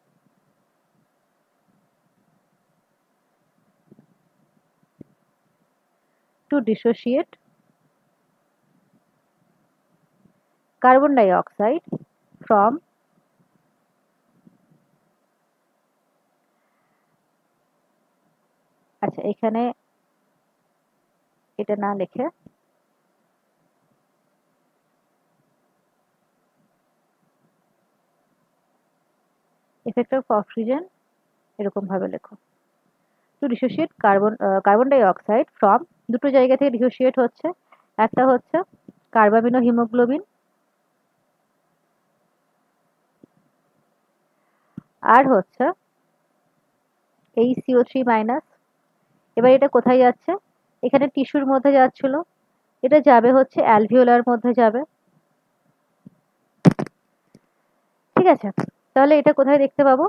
to dissociate carbon dioxide from আচ্ছা এখানে এটা না লিখে এফেক্ট অফ অক্সিজেন এরকম ভাবে লেখো, to dissociate carbon dioxide from, দুটো জায়গা থেকে ডিসোসিয়েট হচ্ছে। একটা হচ্ছে কার্বামিনো হিমোগ্লোবিন, আর হচ্ছে এই CO3 মাইনাস। এবার এটা কোথায় যাচ্ছে, এখানে টিস্যুর মধ্যে যাচ্ছিল, এটা যাবে হচ্ছে অ্যালভিওলার মধ্যে যাবে। ঠিক আছে? তাহলে এটা কোথায় দেখতে পাবো,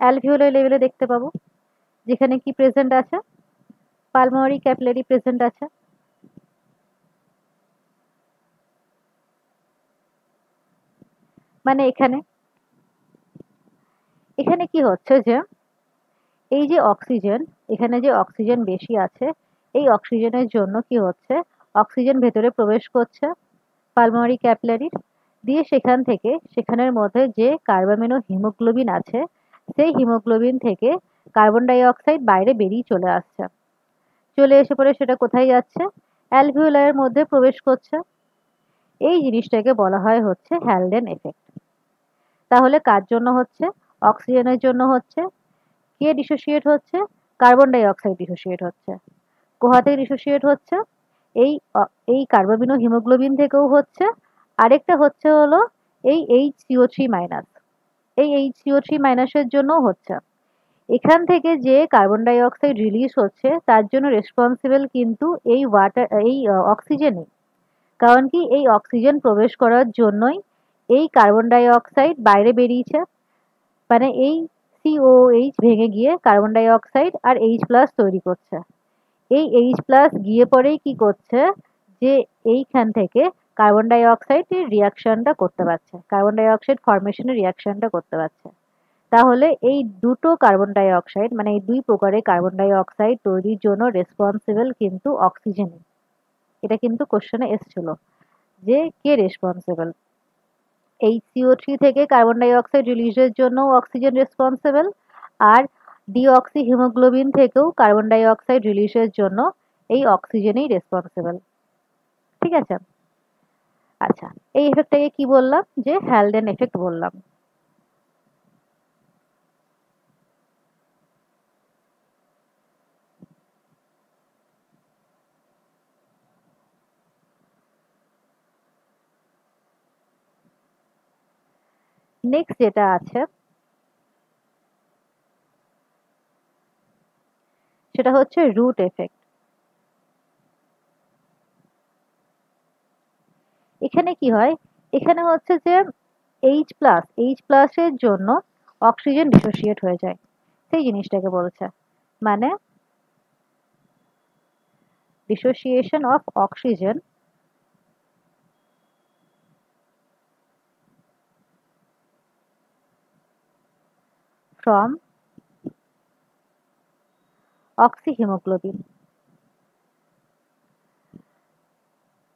অ্যালভিওলার লেভেলে দেখতে পাবো, যেখানে কি প্রেজেন্ট আছে, পালমোনারি ক্যাপিলারি প্রেজেন্ট আছে। মানে এখানে এখানে কি হচ্ছে যে এই যে অক্সিজেন, এখানে যে অক্সিজেন বেশি আছে, এই অক্সিজেনের জন্য কি হচ্ছে, অক্সিজেন ভেতরে প্রবেশ করছে পালমোনারি ক্যাপিলারি দিয়ে, সেখান থেকে সেখানের মধ্যে যে কার্বামিনো হিমোগ্লোবিন আছে, সেই হিমোগ্লোবিন থেকে কার্বন ডাই অক্সাইড বাইরে বেরিয়ে চলে আসছে। চলে এসে পরে সেটা কোথায় যাচ্ছে, অ্যালভিওলারের মধ্যে প্রবেশ করছে। এই জিনিসটাকে বলা হয় হচ্ছে হ্যালডেন এফেক্ট। তাহলে কার জন্য হচ্ছে, অক্সিজেনের জন্য হচ্ছে। কে ডিসোসিয়েট হচ্ছে, কার্বন ডাই অক্সাইড ডিসোসিয়েট হচ্ছে। কোথা থেকে ডিসোসিয়েট হচ্ছে, এই এই কার্বামিনো হিমোগ্লোবিন থেকেও হচ্ছে, আরেকটা হচ্ছে হলো এই HCO3 মাইনাস। এই HCO3- জন্য হচ্ছে। এখান থেকে যে কার্বন ডাই অক্সাইড রিলিজ হচ্ছে তার জন্য রেসপন্সিবল কিন্তু এই অক্সিজেনই। কারণ কি এই অক্সিজেন প্রবেশ করার জন্যই এই কার্বন ডাই অক্সাইড বাইরে বেরিয়েছে, মানে এই COOH ভেঙে গিয়ে কার্বন ডাই অক্সাইড আর H+ তৈরি করছে। এই H+ গিয়ে পরেই কি করছে, যে এইখান থেকে কার্বন ডাই অক্সাইড রিয়াকশনটা করতে পারছে, কার্বন ডাই অক্সাইড ফর্মেশনের রিয়াকশনটা করতে পারছে। তাহলে এই দুটো কার্বন ডাই অক্সাইড, মানে এই দুই প্রকারের কার্বন ডাই অক্সাইড তৈরির জন্য রেসপন্সিবল কিন্তু অক্সিজেন। এটা কিন্তু কোশ্চেনে এসেছিল যে কে রেসপন্সিবল। HCO3 থেকে কার্বন ডাই অক্সাইড রিলিজের জন্য অক্সিজেন রেসপন্সিবল, আর ডিঅক্সি হিমোগ্লোবিন থেকেও কার্বন ডাই অক্সাইড রিলিজের জন্য এই অক্সিজেনই রেসপন্সিবল। ঠিক আছে। আচ্ছা, এই এফেক্টটাকে কি বললাম, যে হ্যালডেন এফেক্ট বললাম। নেক্সট যেটা আছে সেটা হচ্ছে রুট এফেক্ট। এখানে কি হয়, এখানে হচ্ছে যে H+ এর জন্য অক্সিজেন ডিসোসিয়েট হয়ে যায়, সেই জিনিসটাকে বলছে, মানে dissociation of oxygen from oxyhemoglobin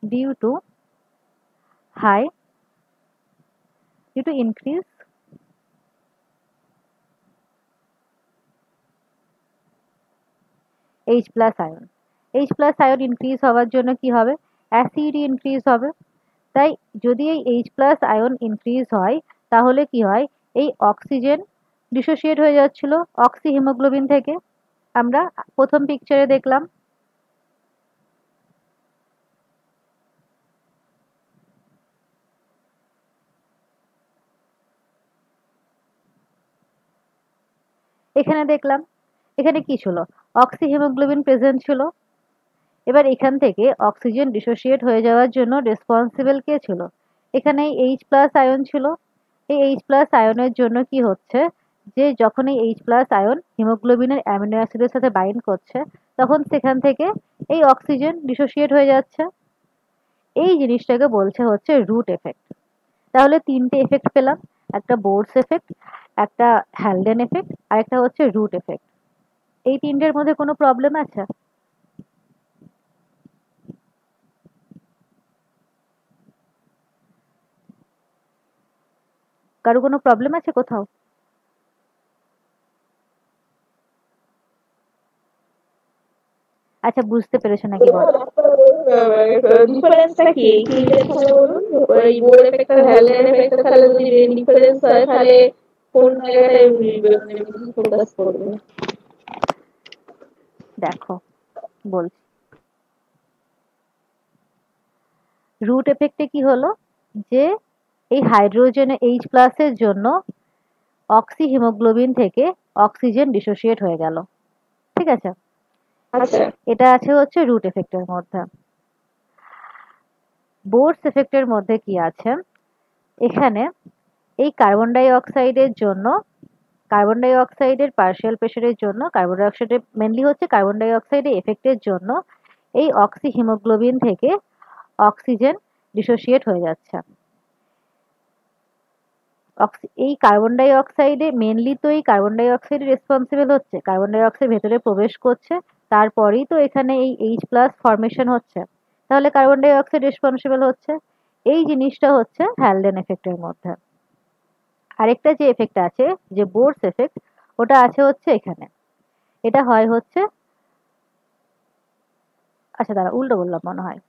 due to increase H+ ion. H+ ion increase হওয়ার জন্য কি হবে, অ্যাসিডি ইনক্রিজ হবে। তাই যদি এই H+ আয়ন ইনক্রিজ হয় তাহলে কি হয়, এই অক্সিজেন ডিসোসিয়েট হয়ে যাচ্ছিল অক্সিহিমোগ্লোবিন থেকে, আমরা প্রথম পিকচারে দেখলাম। এখানে দেখলাম, এখানে কি ছিল, অক্সিহিমোগ্লোবিন প্রেজেন্ট ছিল। এবার এখান থেকে অক্সিজেন ডিসোসিয়েট হয়ে যাওয়ার জন্য রেসপন্সিবল কে ছিল, এখানে H+ আয়ন ছিল। এই H+ আয়নের জন্য কি হচ্ছে, যে যখন এই H+ আয়ন হিমোগ্লোবিনের অ্যামিনো অ্যাসিডের সাথে বাইন্ড করছে তখন সেখান থেকে এই অক্সিজেন ডিসোসিয়েট হয়ে যাচ্ছে। এই জিনিসটাকে বলছে হচ্ছে রুট এফেক্ট। তাহলে তিনটে এফেক্ট পেলাম, একটা বোরস এফেক্ট, একটা হ্যালডেন এফেক্ট, আর একটা হচ্ছে রুট এফেক্ট। এই তিনটের মধ্যে কোনো প্রবলেম আছে? কারো কোনো প্রবলেম আছে কোথাও? আচ্ছা, বুঝতে পেরেছো নাকি বলো। ডিফারেন্সটা কি তিনটের তাহলে বলুন, ওই বোর এফেক্ট আর হ্যালোজেন এফেক্ট তাহলে যদি ডিফারেন্স হয় তাহলে কোন জায়গাটায় ফোকাস করবে? দেখো বলছি, রুট এফেক্টে কি হলো, যে এই হাইড্রোজেন H+ এর জন্য অক্সিহিমোগ্লোবিন থেকে অক্সিজেন ডিসোসিয়েট হয়ে গেল। ঠিক আছে, আচ্ছা, এটা আছে হচ্ছে রুট এফেক্টের মধ্যে। বোরস এফেক্টের মধ্যে কি আছে, এখানে এই কার্বন ডাই অক্সাইডের জন্য, কার্বন ডাই অক্সাইডের পার্শিয়াল প্রেশারের জন্য, কার্বন ডাই অক্সাইডের মেনলি হচ্ছে কার্বন ডাই অক্সাইডের এফেক্টের জন্য এই অক্সিহিমোগ্লোবিন থেকে অক্সিজেন ডিসোসিয়েট হয়ে যাচ্ছে। এই কার্বন ডাই অক্সাইডে মেনলি তো এই কার্বন ডাই অক্সাইড রেসপন্সিবল হচ্ছে, কার্বন ডাই অক্সাইড ভেতরে প্রবেশ করছে, তারপরেই তো এখানে এই H+ ফর্মেশন হচ্ছে, তাহলে কার্বন ডাই অক্সাইড রেসপন্সিবল হচ্ছে। এই জিনিসটা হচ্ছে হ্যালডেন এফেক্টের মধ্যে। আরেকটা যে এফেক্ট আছে, যে বোরস এফেক্ট, ওটা আছে হচ্ছে এখানে, এটা হয় হচ্ছে, আচ্ছা দাঁড়া উল্টো বললাম মনে হয়,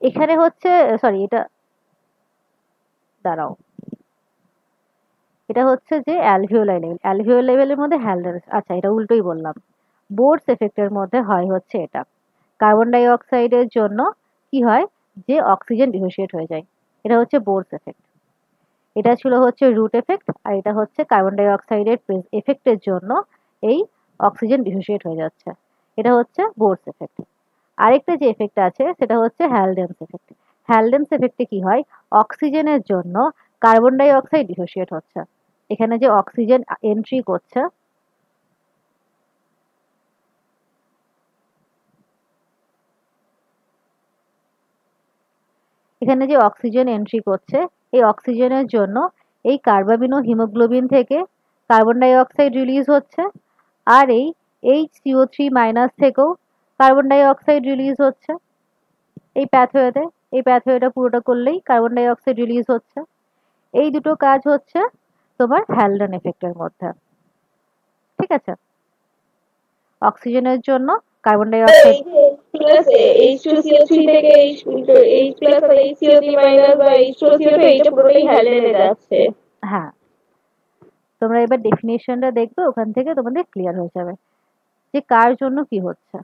এখানে হচ্ছে, সরি এটা দাঁড়াও, এটা হচ্ছে যে অ্যালভিওলাই লেভেলের মধ্যে হ্যালডেন, আচ্ছা এটা উল্টোই বললাম। বোরস এফেক্টের মধ্যে হয় হচ্ছে এটা, কার্বন ডাই অক্সাইডের জন্য কি হয়, যে অক্সিজেন ডিসোসিয়েট হয়ে যায়। এটা হচ্ছে বোরস এফেক্ট। এটা ছিল হচ্ছে রুট এফেক্ট, আর এটা হচ্ছে কার্বন ডাই অক্সাইডের এফেক্টের জন্য এই অক্সিজেন ডিসোসিয়েট হয়ে যাচ্ছে। এটা হচ্ছে বোরস এফেক্ট। আরেকটা যে এফেক্ট আছে সেটা হচ্ছে হ্যালডেন্স এফেক্ট। হ্যালডেন্স এফেক্টে কি হয়, অক্সিজেনের জন্য কার্বন ডাই অক্সাইড ডিসোসিয়েট হচ্ছে। এখানে যে অক্সিজেন এন্ট্রি করছে, এখানে যে অক্সিজেন এন্ট্রি করছে, এই অক্সিজেনের জন্য এই কার্বামিনো হিমোগ্লোবিন থেকে কার্বন ডাই অক্সাইড রিলিজ হচ্ছে, আর এই HCO3- থেকেও কার্বন ডাই অক্সাইড রিলিজ হচ্ছে। এই প্যাথওয়েতে, এই প্যাথওয়েটা পুরোটা করলেই কার্বন ডাই অক্সাইড রিলিজ হচ্ছে। এই দুটো কাজ হচ্ছে তোমার হ্যালডেন এফেক্টের মধ্যে। ঠিক আছে, অক্সিজেনের জন্য carbon die oxide plus H2CO3 থেকে H প্লাস আর HCO3 মাইনাস বা H2CO2 এইটা পুরোটাই হ্যালডেনে যাচ্ছে। হ্যাঁ, তোমরা এবার ডেফিনেশনটা দেখবে, ওখান থেকে তোমাদের ক্লিয়ার হয়ে যাবে যে কার জন্য কি হচ্ছে।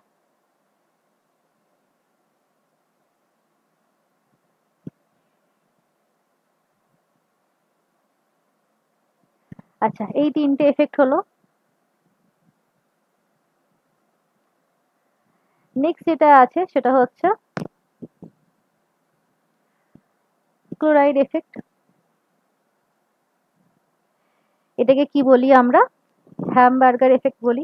আচ্ছা, এই তিনটে এফেক্ট হলো। নেক্সট যেটা আছে সেটা হচ্ছে ক্লোরাইড এফেক্ট। এটাকে কি বলি আমরা, হ্যামবার্গার এফেক্ট বলি।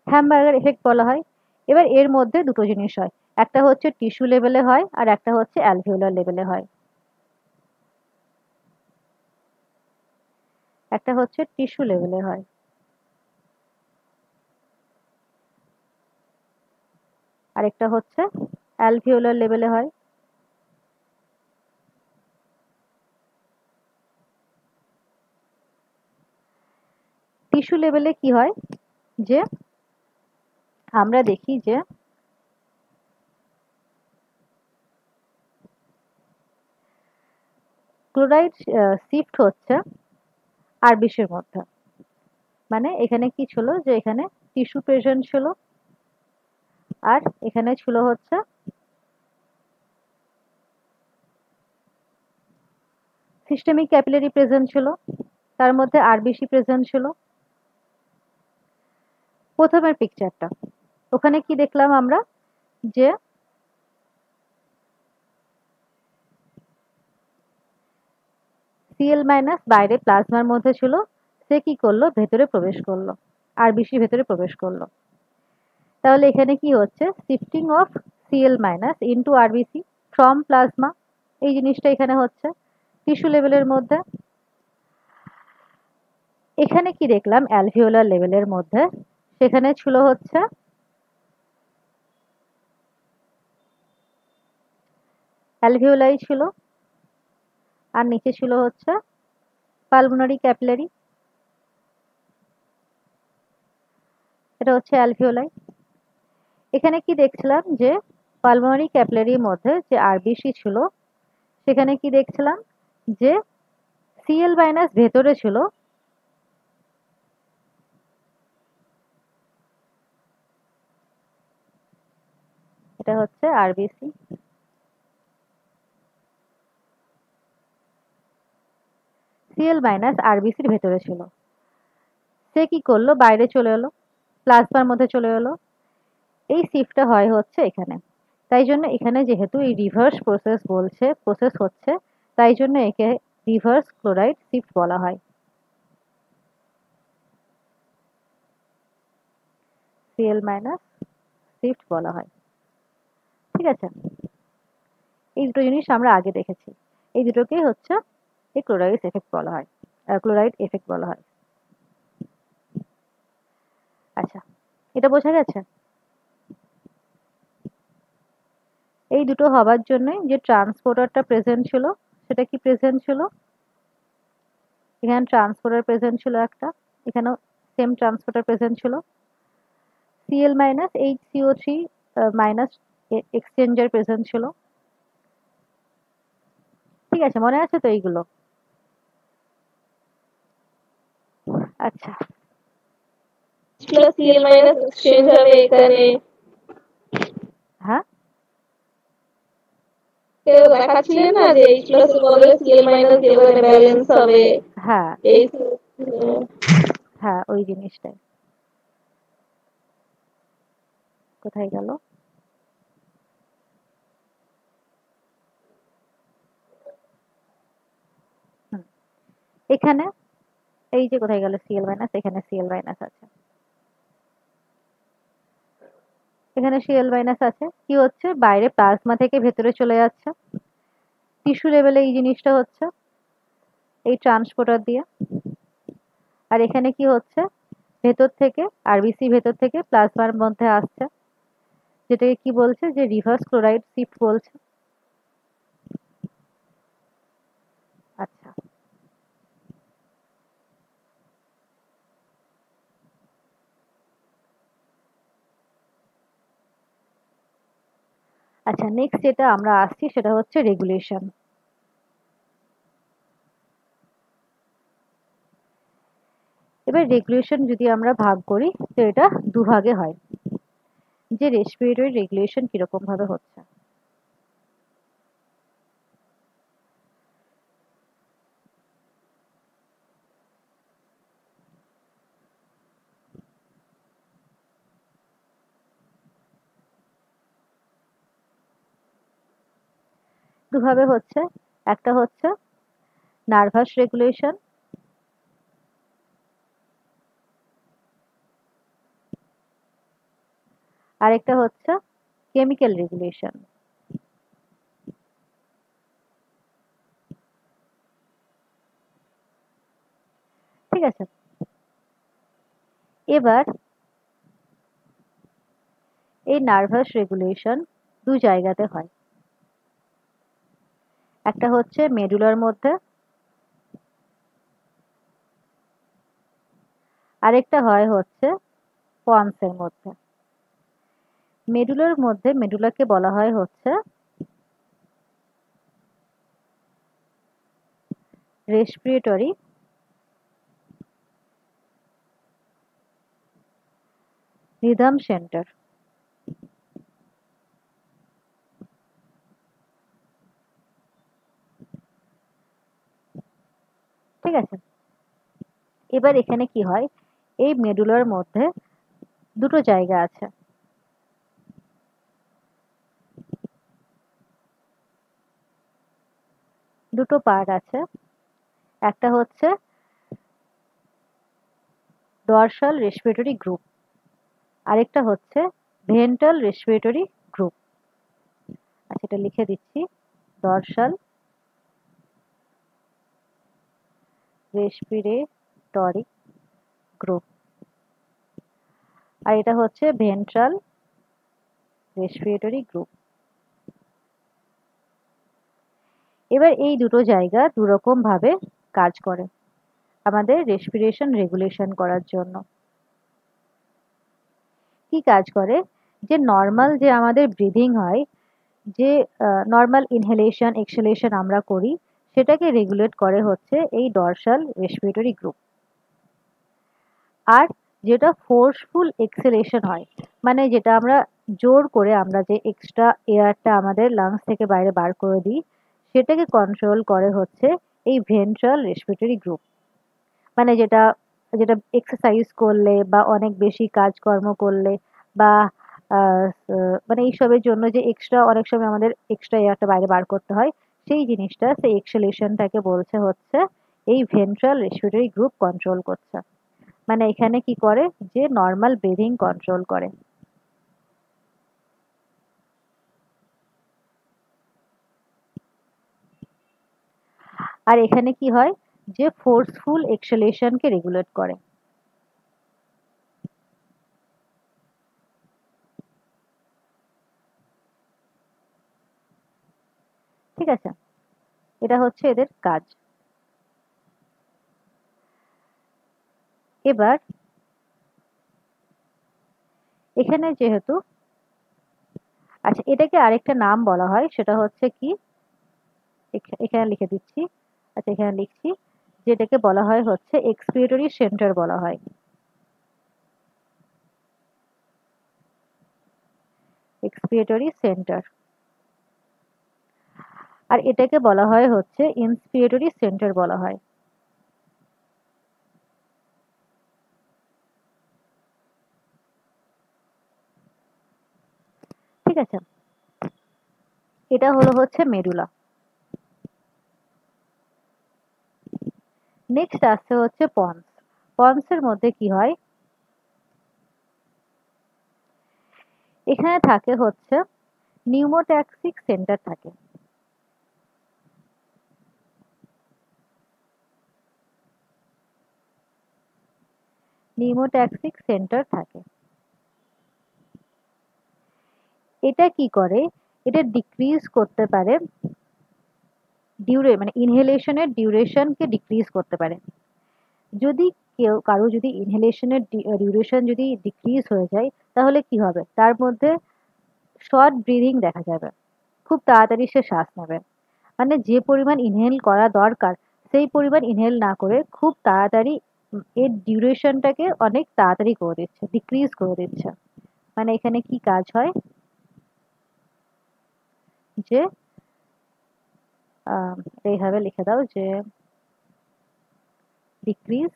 হ্যামবার্গার এফেক্ট বলা হয়। এবার এর মধ্যে দুটো জিনিস হয়, একটা হচ্ছে টিস্যু লেভেলে হয় আর একটা হচ্ছে অ্যালভিওলার লেভেলে হয়। একটা হচ্ছে টিস্যু লেভেলে হয়, আরেকটা হচ্ছে অ্যালভিওলার লেভেলে হয়। টিস্যু লেভেলে কি হয়, যে আমরা দেখি যে ক্লোরাইড শিফট হচ্ছে আরবিসির মধ্যে। মানে এখানে কি ছিল, যে এখানে টিস্যু প্রেজেন্ট ছিল, আর এখানে ছিল হচ্ছে সিস্টেমিক ক্যাপিলারি প্রেজেন্ট ছিল, তার মধ্যে আরবিসি প্রেজেন্ট ছিল। প্রথমের পিকচারটা, ওখানে কি দেখলাম আমরা, যে Cl- বাইরে প্লাজমার মধ্যে ছিল, সে কি করলো, ভেতরে প্রবেশ করলো, আরবিসি ভেতরে প্রবেশ করলো। তাহলে এখানে কি হচ্ছে, shifting of Cl- into RBC from plasma, এই জিনিসটা এখানে হচ্ছে টিস্যু লেভেলের মধ্যে। এখানে কি দেখলাম, অ্যালভিওলার লেভেলের মধ্যে, সেখানে ছিল হচ্ছে অ্যালভিওলাই ছিল, আর নিচে ছিল হচ্ছে পালমোনারি ক্যাপিলারি, এটা হচ্ছে অ্যালভিওলাই। এখানে কি দেখছিলাম, যে পালমোনারি ক্যাপিলারির মধ্যে যে আরবিসি ছিল, সেখানে কি দেখছিলাম, যে Cl- ভেতরে ছিল, এটা হচ্ছে আরবিসি। Cl- আরবিসির ভেতরে ছিল, সে কি করলো, বাইরে চলে এলো, প্লাজমার মধ্যে চলে এলো। এই শিফটটা হয় হচ্ছে এখানে। তাই জন্য এখানে যেহেতু এই রিভার্স প্রসেস হচ্ছে, তাই জন্য একে রিভার্স ক্লোরাইড শিফট বলা হয়। Cl- শিফট বলা হয়। ঠিক আছে, এই দুটো জিনিস আমরা আগে দেখেছি, এই দুটোকেই হচ্ছে এই ক্লোরাইড এফেক্ট বলা হয়, ক্লোরাইড এফেক্ট বলা হয়। আচ্ছা, এটা বোঝা গেছে। এই দুটো হবার জন্যই যে ট্রান্সপোর্টারটা প্রেজেন্ট ছিল, সেটা কি প্রেজেন্ট ছিল, এখানে ট্রান্সপোর্টার প্রেজেন্ট ছিল একটা, এখানেও সেম ট্রান্সপোর্টার প্রেজেন্ট ছিল। Cl- HCO3- এক্সচেঞ্জার প্রেজেন্ট ছিল। ঠিক আছে, মনে আছে তো এইগুলো? আচ্ছা, প্লাস সিএল মাইনাস এক্সচেঞ্জ হবে এখানে, হ্যাঁ কেউ দেখাচ্ছিলেন না যে এইচ প্লাস এর বদলে সিএল মাইনাস দিয়ে এখানে ব্যালেন্স হবে হ্যাঁ এই হ্যাঁ, ওই জিনিসটাই। কোথায় গেল? এখানে এই যে কোথায় গেল সিএল মাইনাস, এখানে সিএল মাইনাস আছে, এখানে সিএল মাইনাস আছে। কি হচ্ছে, বাইরে প্লাজমা থেকে ভেতরে চলে যাচ্ছে, টিস্যু লেভেলে এই জিনিসটা হচ্ছে এই ট্রান্সপোর্টার দিয়ে। আর এখানে কি হচ্ছে, ভেতর থেকে আরবিসি ভেতর থেকে প্লাজমার মধ্যে আসছে, যেটাকে কি বলছে, যে রিভার্স ক্লোরাইড শিফট বলছে। আচ্ছা, আচ্ছা, নেক্সট যেটা আমরা আসছি সেটা হচ্ছে রেগুলেশন। এবার রেগুলেশন যদি আমরা ভাগ করি তো এটা দুভাগে হয়, যে রেসপিরেটরি রেগুলেশন কিরকম ভাবে হচ্ছে। দুভাবে হচ্ছে, একটা হচ্ছে নার্ভাস রেগুলেশন, আরেকটা হচ্ছে কেমিক্যাল রেগুলেশন। ঠিক আছে, এবার এই নার্ভাস রেগুলেশন দু জায়গাতে হয়, একটা হচ্ছে মেডুলার মধ্যে, আরেকটা হয় হচ্ছে পন্সের মধ্যে। মেডুলার মধ্যে, মেডুলাকে বলা হয় হচ্ছে রেসপিরেটরি রিদম সেন্টার। ঠিক আছে, এবার এখানে কি হয়, এই মেডুলার মধ্যে দুটো জায়গা আছে, দুটো পার্ট আছে, একটা হচ্ছে ডর্সাল রেসপিরেটরি গ্রুপ, আরেকটা হচ্ছে ভেন্ট্রাল রেসপিরেটরি গ্রুপ। আচ্ছা, এটা লিখে দিচ্ছি, ডর্সাল রেসপিরেটরি গ্রুপ, আর এটা হচ্ছে ভেন্ট্রাল রেসপিরেটরি গ্রুপ। এবার এই দুটো জায়গা দুরকম ভাবে কাজ করে আমাদের রেসপিরেশন রেগুলেশন করার জন্য। কি কাজ করে, যে নর্মাল যে আমাদের ব্রিদিং হয়, যে নর্মাল ইনহেলেশন এক্সহেলেশন আমরা করি, সেটাকে রেগুলেট করে হচ্ছে এই ডর্সাল রেসপিরেটরি গ্রুপ। আর যেটা ফোর্সফুল এক্সহেলেশন হয়, মানে যেটা আমরা জোর করে আমরা যে এক্সট্রা এয়ারটা আমাদের লাংস থেকে বাইরে বার করে দিই, সেটাকে কন্ট্রোল করে হচ্ছে এই ভেন্ট্রাল রেসপিরেটরি গ্রুপ। মানে যেটা যেটা এক্সারসাইজ করলে বা অনেক বেশি কাজকর্ম করলে বা মানে এইসবের জন্য যে এক্সট্রা অনেক সময় আমাদের এক্সট্রা এয়ারটা বাইরে বার করতে হয়, সেই জিনিসটা, সেই এক্সহেলেশনটাকে বলছে হচ্ছে এই ভেন্ট্রাল রেসপিরেটরি গ্রুপ কন্ট্রোল করছে। মানে এখানে কি করে, যে নর্মাল ব্রিদিং কন্ট্রোল করে। আর এখানে কি হয়, যে ফোর্সফুল এক্সহেলেশনকে রেগুলেট করে। ঠিক আছে, এটা হচ্ছে এদের কাজ। এবার এখানে যেহেতু, আচ্ছা, এটাকে আরেকটা নাম বলা হয়, সেটা হচ্ছে কি, এখানে লিখে দিচ্ছি। আচ্ছা, এখানে লিখছি যেটাকে বলা হয় হচ্ছে এক্সপিরেটরি সেন্টার বলা হয়। Expiratory centre. আর এটাকে বলা হয় হচ্ছে ইন্সপিরেটরি সেন্টার বলা হয়। ঠিক আছে, এটা হলো হচ্ছে মেডুলা। নেক্সট আসছে হচ্ছে পন্স। পন্সের মধ্যে কি হয়, এখানে থাকে হচ্ছে নিউমোট্যাক্সিক সেন্টার থাকে। নিউমোট্যাক্সিক সেন্টার থাকে। এটা কি করে, এটা ডিক্রিজ করতে পারে মানে ইনহেলেশনের ডিউরেশনকে ডিক্রিজ করতে পারে। যদি কারো যদি ইনহেলেশনের ডিউরেশন যদি ডিক্রিজ হয়ে যায়, তাহলে কি হবে, তার মধ্যে শর্ট ব্রিদিং দেখা যাবে, খুব তাড়াতাড়ি সে শ্বাস নেবে। মানে যে পরিমাণ ইনহেল করা দরকার সেই পরিমাণ ইনহেল না করে খুব তাড়াতাড়ি এর ডিউরেশনটাকে অনেক তাড়াতাড়ি করে দিচ্ছে, ডিক্রিজ করে দিচ্ছে। মানে এখানে কি কাজ হয়, যে এইভাবে লিখে দাও যে decrease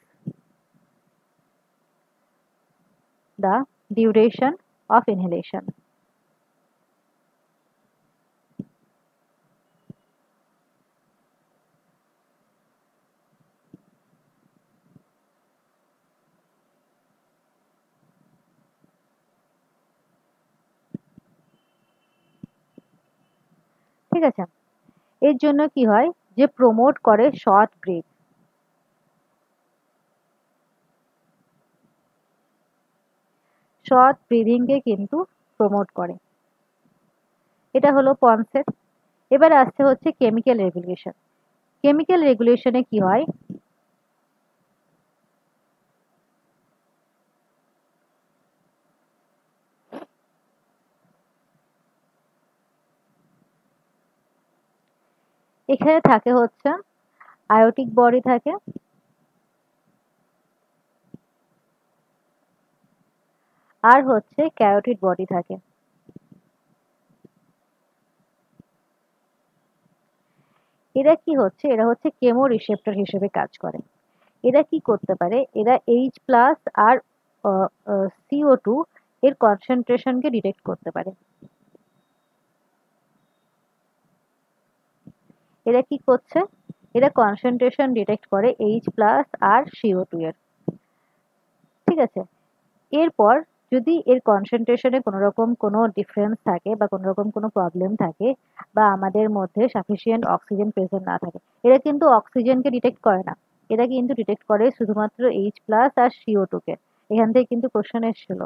the duration of inhalation. ঠিক আছে, এর জন্য কি হয়, যে প্রমোট করে শর্ট ব্রেথ। শর্ট ব্রিদিংকে কিন্তু প্রমোট করে। এটা হলো পন্সের। এবার আসছে হচ্ছে কেমিক্যাল রেগুলেশন। কেমিক্যাল রেগুলেশনে কি হয়, এখানে থাকে হচ্ছে আয়োটিক বডি থাকে, আর হচ্ছে ক্যারোটিড বডি থাকে। এরা কি হচ্ছে, এরা হচ্ছে কেমো রিসেপ্টর হিসেবে কাজ করে। এরা কি করতে পারে, এরা H+ আর CO2 এর কনসেন্ট্রেশনকে ডিটেক্ট করতে পারে। এরা কি করছে, এরা কনসেন্ট্রেশন ডিটেক্ট করে H+ আর CO2 এর। ঠিক আছে, এরপর যদি এর কনসেন্ট্রেশনে কোনো রকম কোনো ডিফারেন্স থাকে বা কোনো রকম কোনো প্রবলেম থাকে, বা আমাদের মধ্যে সাফিসিয়েন্ট অক্সিজেন প্রেজেন্ট না থাকে, এরা কিন্তু অক্সিজেনকে ডিটেক্ট করে না, এরা কিন্তু ডিটেক্ট করে শুধুমাত্র H+ আর CO2 কে। এখান থেকে কিন্তু কোশ্চেন এসেছিল।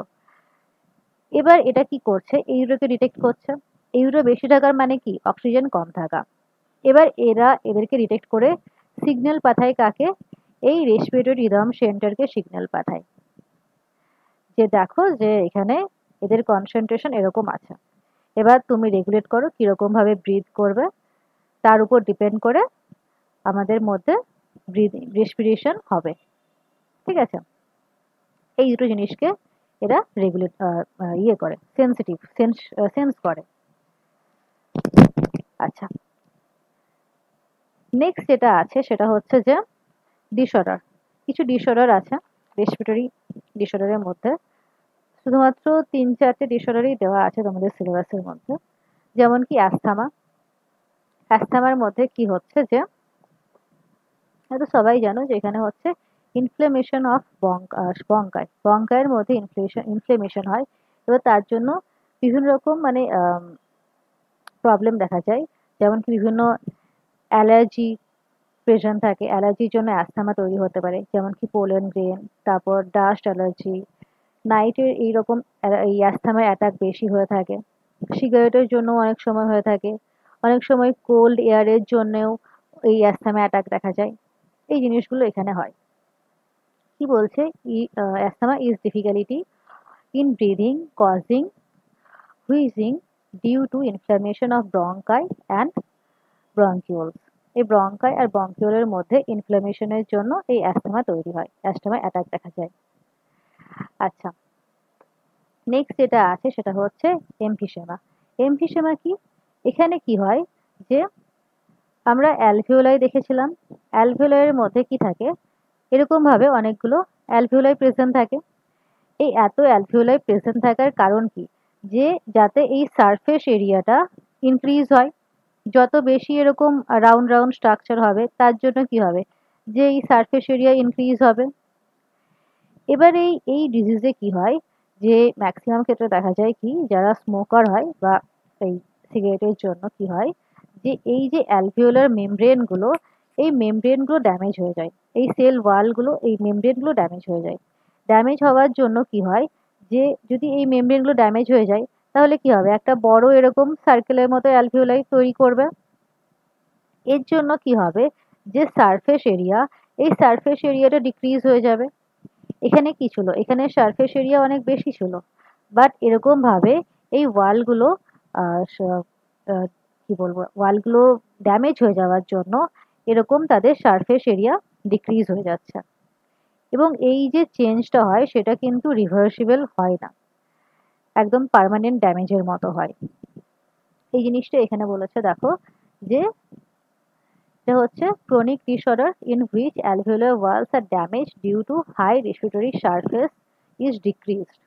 এবার এটা কি করছে, এইগুলোকে ডিটেক্ট করছে। এইগুলো বেশি থাকার মানে কি, অক্সিজেন কম থাকা। এবার এদেরকে ডিটেক্ট করে সিগন্যাল পাঠায় কাকে, এই রেসপিরেটরি রিদম সেন্টারকে সিগন্যাল পাঠায়, যে দেখো যে এখানে এদের কনসেন্ট্রেশন এরকম আছে, এবার তুমি রেগুলেট করো কিরকম ভাবে ব্রিথ করবে, তার উপর ডিপেন্ড করে আমাদের মধ্যে রেসপিরেশন হবে। ঠিক আছে, এই দুটো জিনিসকে এরা রেগুলেট ইয়ে করে, সেন্সিটিভ সেন্স করে। আচ্ছা, নেক্সট যেটা আছে সেটা হচ্ছে যে ডিসঅর্ডার। কিছু ডিসঅর্ডার আছে রেসপিরেটরি ডিসঅর্ডারের মধ্যে, শুধুমাত্র 3-4টে ডিসঅর্ডারই দেওয়া আছে তোমাদের সিলেবাসের মধ্যে। যেমন কি অ্যাस्थমা। অ্যাस्थমার মধ্যে কি হচ্ছে, যে হয়তো সবাই জানো যে এখানে হচ্ছে ইনফ্লেমেশন অফ বঙ্কায়ের মধ্যে ইনফ্লেমেশন হয়। এবার তার জন্য বিভিন্ন রকম মানে প্রবলেম দেখা যায়, যেমন কি বিভিন্ন অ্যালার্জি প্রেজেন্ট থাকে, অ্যালার্জির জন্য অ্যাস্থমা তৈরি হতে পারে, যেমন কি পোলেন গ্রেন, তারপর ডাস্ট অ্যালার্জি, নাইটের এইরকম এই অ্যাস্থমার অ্যাটাক বেশি হয়ে থাকে। সিগারেটের জন্য অনেক সময় হয়ে থাকে, অনেক সময় কোল্ড এয়ারের জন্যেও এই অ্যাস্থমা অ্যাটাক দেখা যায়। এই জিনিসগুলো এখানে হয়। কি বলছে, asthma is difficulty in breathing causing wheezing due to inflammation of bronchi and bronchioles. এই ব্রঙ্কাই আর ব্রঙ্কিওলের মধ্যে ইনফ্লামেশনের জন্য এই অ্যাস্থামা তৈরি হয়, অ্যাস্থামা অ্যাটাক দেখা যায়। আচ্ছা, নেক্সট যেটা আছে সেটা হচ্ছে এমফিসেমা। এমফিসেমা কি? এখানে কি হয় যে আমরা অ্যালভিওলাই দেখেছিলাম, অ্যালভিওলাইয়ের মধ্যে কি থাকে, এরকম ভাবে অনেকগুলো অ্যালভিওলাই প্রেজেন্ট থাকে। এই এত অ্যালভিওলাই প্রেজেন্ট থাকার কারণ কি, যে যাতে এই সারফেস এরিয়াটা ইনক্রিজ হয়। যত বেশি এরকম রাউন্ড রাউন্ড স্ট্রাকচার হবে তার জন্য কি হবে, যে এই সারফেস এরিয়া ইনক্রিজ হবে। এবার এই এই ডিজিজে কি হয়, যে ম্যাক্সিমাম ক্ষেত্রে দেখা যায় কি, যারা স্মোকার হয় বা এই সিগারেটের জন্য কি হয়, যে এই যে অ্যালভিওলার মেমব্রেনগুলো, এই মেমব্রেনগুলো ড্যামেজ হয়ে যায়, এই সেল ওয়ালগুলো, এই মেমব্রেনগুলো ড্যামেজ হয়ে যায়। ড্যামেজ হওয়ার জন্য কি হয়, যে যদি এই মেমব্রেনগুলো ড্যামেজ হয়ে যায় তাহলে কি হবে, একটা বড় এরকম সার্কেলের মতো অ্যালভিওলাই তৈরি করবে। এর জন্য কি হবে, যে সারফেস এরিয়া, এই সারফেস এরিয়াটা ডিক্রিজ হয়ে যাবে। এখানে কি ছিল, এখানে সারফেস এরিয়া অনেক বেশি ছিল, বাট এরকম ভাবে এই ওয়ালগুলো কি বলবো, ওয়ালগুলো ড্যামেজ হয়ে যাওয়ার জন্য এরকম তাদের সারফেস এরিয়া ডিক্রিজ হয়ে যাচ্ছে। এবং এই যে চেঞ্জটা হয় সেটা কিন্তু রিভার্সিবল হয় না, একদম পার্মানেন্ট ড্যামেজের মতো হয়। এই জিনিসটা এখানে বলেছে, দেখো যে এটা হচ্ছে chronic disorder in which alveolar walls are damage due to high respiratory surface is decreased.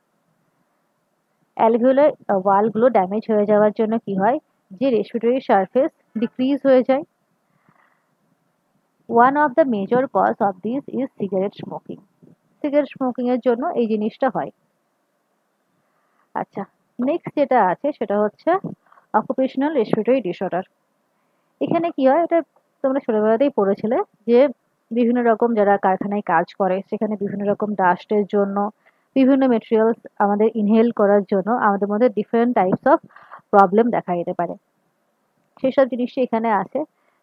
Alveolar ওয়ালগুলো ড্যামেজ হয়ে যাওয়ার জন্য কি হয়, যে রেসপিরেটরি সারফেস ডিক্রিজ হয়ে যায়। One of the major cause of this is cigarette smoking. Cigarette smoking এর জন্য এই জিনিসটা হয়। আচ্ছা, নেক্সট যেটা আছে সেটা হচ্ছে অকুপেশনাল রেসপিরেটরি ডিসঅর্ডার। এখানে কি হয়, এটা তোমরা ছোটবেলাতেই পড়েছিলে, যে বিভিন্ন রকম যারা কারখানায় কাজ করে সেখানে বিভিন্ন রকম ডাস্টের জন্য, বিভিন্ন মেটেরিয়ালস আমাদের ইনহেল করার জন্য আমাদের মধ্যে ডিফারেন্ট টাইপস অফ প্রবলেম দেখা যেতে পারে। সেসব জিনিসটা এখানে আছে,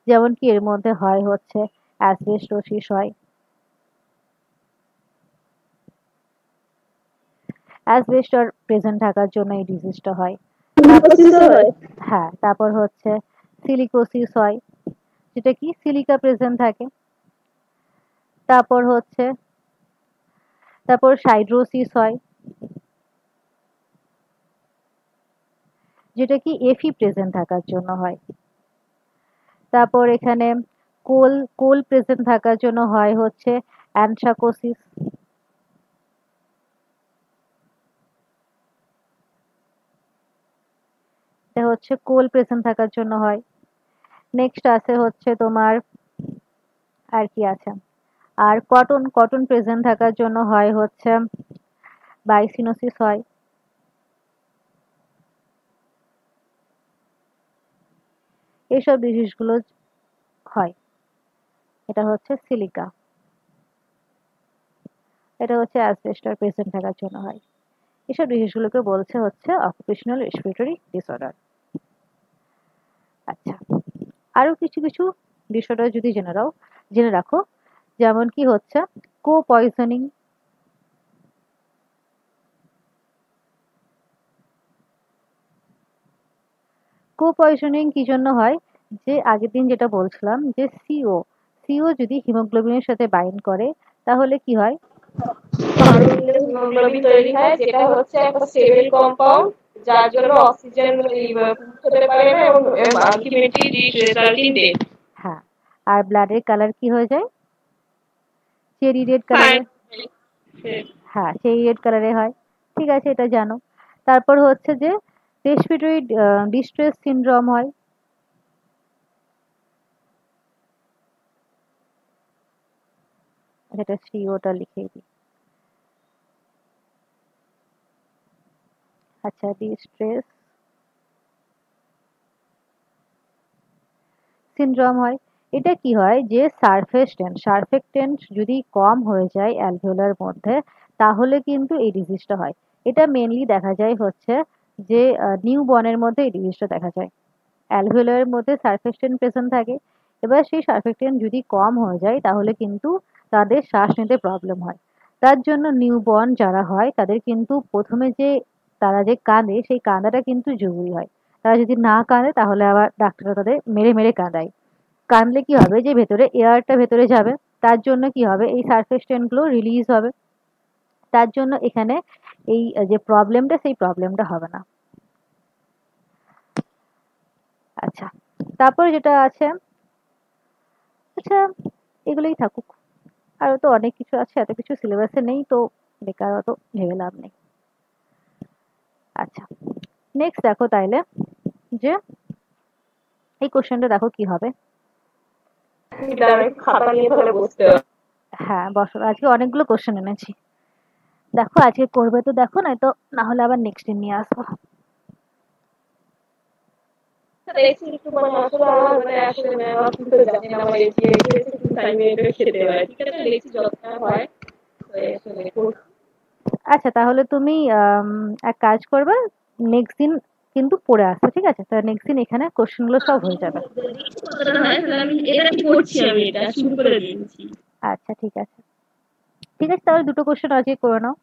যেমন কি এর মধ্যে হয় হচ্ছে অ্যাসবেস্টোসিস হয়, অ্যাসবেস্টস প্রেজেন্ট থাকার জন্য এই ডিজিজটা হয়। হ্যাঁ, তারপর হচ্ছে সিলিকোসিস হয়, যেটা কি সিলিকা প্রেজেন্ট থাকে। তারপর সাইড্রোসিস হয়, যেটা কি এফি প্রেজেন্ট থাকার জন্য হয়। তারপর এখানে কোল কোল প্রেজেন্ট থাকার জন্য হয় হচ্ছে অ্যানথ্রাকোসিস। এটা হচ্ছে কোল প্রেজেন্ট থাকার জন্য হয়। নেক্সট আছে হচ্ছে তোমার, আর কি আছে, আর কটন কটন প্রেজেন্ট থাকার জন্য হয় হচ্ছে বাইসিনোসিস হয়। এইসব ডিজিজগুলো হয়। এটা হচ্ছে সিলিকা, এটা হচ্ছে অ্যাসবেস্টস প্রেজেন্ট থাকার জন্য হয়। এসব ডিজিজগুলোকে বলছে হচ্ছে অকুপেশনাল রেসপিরেটরি ডিসঅর্ডার। আচ্ছা, আরো কিছু কিছু ডিসঅর্ডার যদি জেনে রাখো, যেমন কি হচ্ছে কো পয়জনিং। কো পয়জনিং কি জন্য হয়, যে আগের দিন যেটা বলছিলাম, যে সিও সিও যদি হিমোগ্লোবিনের সাথে বাইন্ড করে তাহলে কি হয়, হিমোগ্লোবিন তৈরি হয়, যেটা হচ্ছে একটা স্টেবল কম্পাউন্ড, যার জন্য অক্সিজেন হতে পারে না এবং আলটিমেটলি রিজাল্ট ইন ডেথ। হ্যাঁ, আর ব্লাডের কালার কি হয়ে যায়, চেরি রেড কালারে। হ্যাঁ, চেরি রেড কালারে হয়। ঠিক আছে, এটা জানো। তারপর হচ্ছে যে রেসপিরেটরি ডিস্ট্রেস সিনড্রোম হয়। এটা সিওটা লিখে দিই। আচ্ছা, ডিস্ট্রেস সিনড্রোম হয়। এটা কি হয়, যে সারফেক্টেন্ট যদি কম হয়ে যায় অ্যালভিওলার মধ্যে তাহলে কিন্তু এই ডিজিজটা হয়। এটা মেনলি দেখা যায় হচ্ছে যে নিউ বর্নের মধ্যে এই ডিজিজটা দেখা যায়। অ্যালভিওলারের মধ্যে সারফেক্টেন্ট প্রেজেন্ট থাকে, এবার সেই সারফেক্টেন্ট যদি কম হয়ে যায় তাহলে কিন্তু তাদের শ্বাস নিতে প্রবলেম হয়। তার জন্য নিউ বর্ন যারা হয় তাদের কিন্তু প্রথমে যে তারা যে কাঁদে সেই কাঁদাটা কিন্তু জরুরি হয়। তারা যদি না কাঁদে তাহলে আবার ডাক্তাররা তাদের মেরে মেরে কাঁদায়। কাঁদলে কি হবে, যে ভেতরে এয়ারটা ভেতরে যাবে, তার জন্য কি হবে, এই সারফেসটেন্টগুলো রিলিজ হবে, তার জন্য এখানে এই যে প্রবলেমটা, সেই প্রবলেমটা হবে না। আচ্ছা, তারপর যেটা আছে, আচ্ছা এগুলোই থাকুক, আরো তো অনেক কিছু আছে, এত কিছু সিলেবাসে নেই তো বেকার অত ভেবে লাভ নেই। আচ্ছা, নেক্সট দেখো তাইলে যে এই কোশ্চেনটা দেখো কি হবে। এটা আমি খাতা নিয়ে তাহলে বসতে হবে। হ্যাঁ বসো, আজকে অনেকগুলো কোশ্চেন এনেছি, দেখো আজকে করবে তো দেখো, না তো না হলে আবার নেক্সট দিন নিয়ে আসবো। দেখছি একটু মানে আসলে আমার মানে আসলে অফিসে জানি না আমার এসে একটু টাইমে এটা খেতে হয়, ঠিক আছে দেখছি যতটা হয় তো আসলে আচ্ছা তাহলে তুমি এক কাজ করবে, নেক্সট দিন কিন্তু পড়ে আসবে, ঠিক আছে? তাহলে নেক্সট দিন এখানে কোশ্চেনগুলো সব হয়ে যাবে। কতটা হয় তাহলে আমি এটা করছি, আমি এটা শুরু করে দিয়েছি। আচ্ছা ঠিক আছে, ঠিক আছে, তাহলে দুটো কোশ্চেন আজকে করে নাও।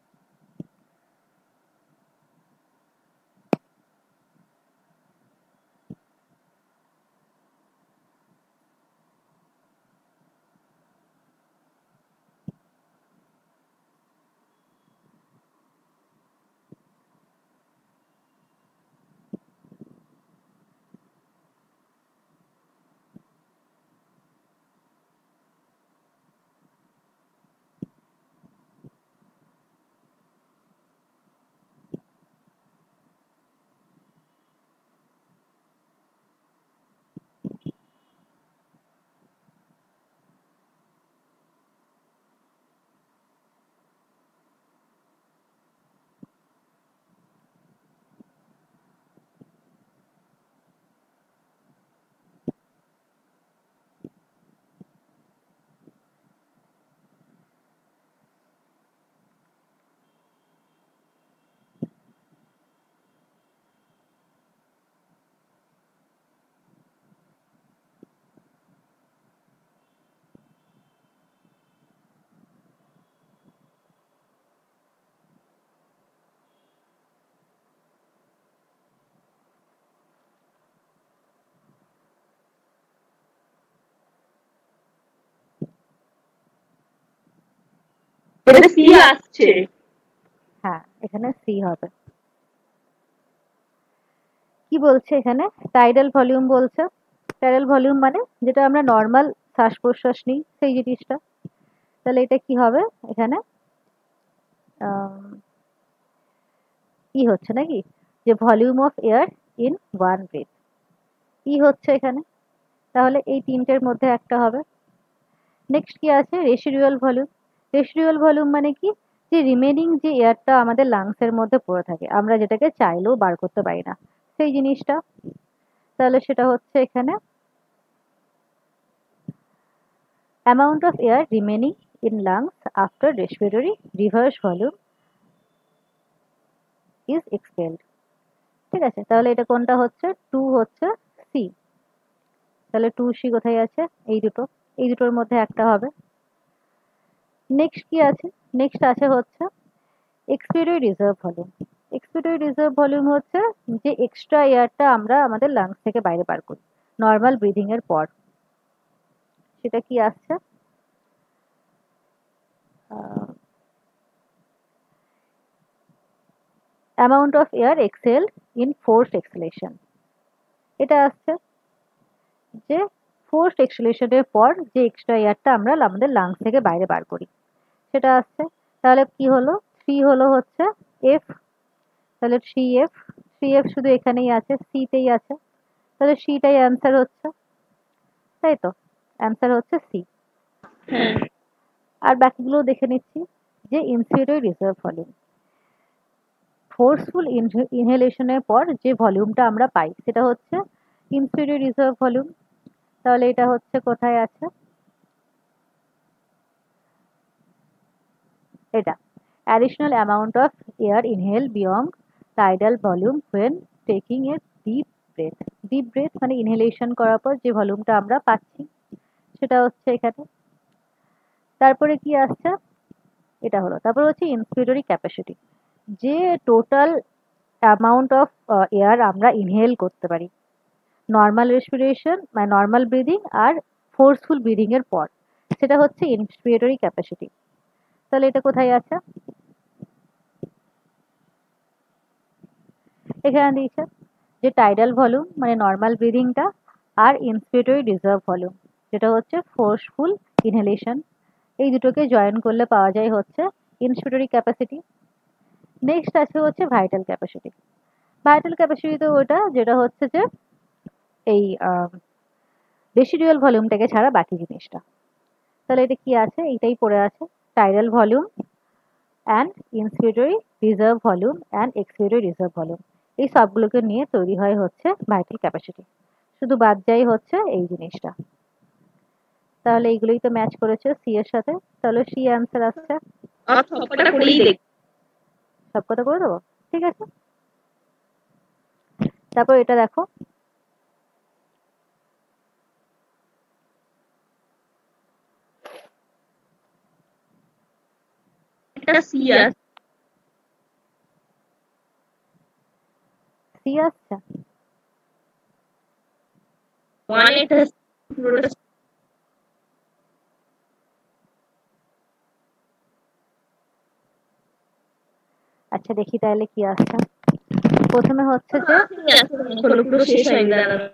এটা সি আসছে। হ্যাঁ এখানে সি হবে। কি বলছে এখানে, টাইডাল ভলিউম বলছে। টাইডাল ভলিউম মানে যেটা আমরা নর্মাল শ্বাস প্রশ্বাস নিই সেই জিনিসটা। তাহলে এটা কি হবে এখানে, ই হচ্ছে নাকি, যে volume of air in one breath, ই হচ্ছে এখানে। তাহলে এই তিনটের মধ্যে একটা হবে। নেক্সট কি আছে, রেসিডুয়াল ভলিউম। রেসিডুয়াল ভলিউম মানে কি, যে রিমেনিং যে এয়ারটা আমাদের লাংসের মধ্যে পড়ে থাকে, আমরা যেটাকে চাইলেও বার করতে পারি না, সেই জিনিসটা। তাহলে সেটা হচ্ছে এখানে amount of air remaining in lungs after respiratory reverse volume is expelled. ঠিক আছে, তাহলে এটা কোনটা হচ্ছে, টু হচ্ছে সি। তাহলে টু সি কোথায় আছে, এই দুটো, এই দুটোর মধ্যে একটা হবে। নেক্সট কি আছে, নেক্সট আছে হচ্ছে এক্সপিরিটরি রিজার্ভ ভলিউম। এক্সপিরিটরি রিজার্ভ ভলিউম হচ্ছে যে এক্সট্রা এয়ারটা আমরা আমাদের লাংস থেকে বাইরে বার করি নর্মাল ব্রিদিং এর পর, সেটা কি আসছে, amount of air exhaled in forced exhalation. এটা আসছে যে ফোর্সড এক্সহেলেশনের পর যে এক্সট্রা এয়ারটা আমরা আমাদের লাংস থেকে বাইরে বার করি, সেটা আসছে। তাহলে কি হলো, থ্রি হলো হচ্ছে এফ। তাহলে থ্রি এফ, থ্রি এফ শুধু এখানেই আছে, সিতেই আছে। তাহলে সিটাই অ্যান্সার হচ্ছে, তাই তো, অ্যান্সার হচ্ছে সি। হ্যাঁ আর বাকিগুলো দেখে নিচ্ছি, যে ইনসিডেন্ট রিজার্ভ ভলিউম, ফোর্সফুল ইনহেলেশনের পর যে ভলিউমটা আমরা পাই সেটা হচ্ছে ইনসিডেন্ট রিজার্ভ ভলিউম। তাহলে এটা হচ্ছে কোথায় আছে, এটা additional amount of air inhaled beyond tidal volume when taking a deep breath. Deep breadth মানে ইনহেলেশন করার পর যে ভলিউমটা আমরা পাচ্ছি সেটা হচ্ছে এখানে। তারপরে কি আসছে, এটা হলো। তারপর হচ্ছে ইন্সপিরেটরি ক্যাপাসিটি, যে টোটাল অ্যামাউন্ট অফ এয়ার আমরা ইনহেল করতে পারি নর্মাল রেসপিরেশন মানে নর্মাল ব্রিদিং আর ফোর্সফুল ব্রিদিং এর পর, সেটা হচ্ছে ইন্সপিরেটরি ক্যাপাসিটি। তাহলে এটা কোথায় আছে? এখানে দিয়েছে যে টাইডাল ভলিউম মানে নর্মাল ব্রিদিংটা, আর ইন্সপিরেটরি রিজার্ভ ভলিউম যেটা হচ্ছে ফোর্সফুল ইনহেলেশন, এই দুটোকে জয়েন করলে পাওয়া যায় হচ্ছে ইন্সপিরেটরি ক্যাপাসিটি। নেক্সট আছে হচ্ছে ভাইটাল ক্যাপাসিটি। ভাইটাল ক্যাপাসিটি তো ওটা যেটা হচ্ছে যে এই রেসিডুয়াল ভলিউমটাকে ছাড়া বাকি জিনিসটা। তাহলে এটা কি আছে? এইটাই পড়ে আছে, tidal volume and inspiratory reserve volume and expiratory reserve volume, এই সবগুলোকে নিয়ে তৈরি হয় হচ্ছে ভাইটাল ক্যাপাসিটি। শুধু বাদ যায় হচ্ছে এই জিনিসটা। তাহলে এইগুলোই তো ম্যাচ করেছে সি এর সাথে, তাহলে সি অ্যান্সার আসছে। সবকটা করেই দেখ। সব কথা করে দেবো, ঠিক আছে। তারপর এটা দেখো, এটা সি আছে, সি আসছে। ওয়ান এটা পুরোটা আচ্ছা দেখি তাহলে কি আসছে। প্রথমে হচ্ছে যে হলো, পুরো শেষ হয়নি, দাঁড়ানো।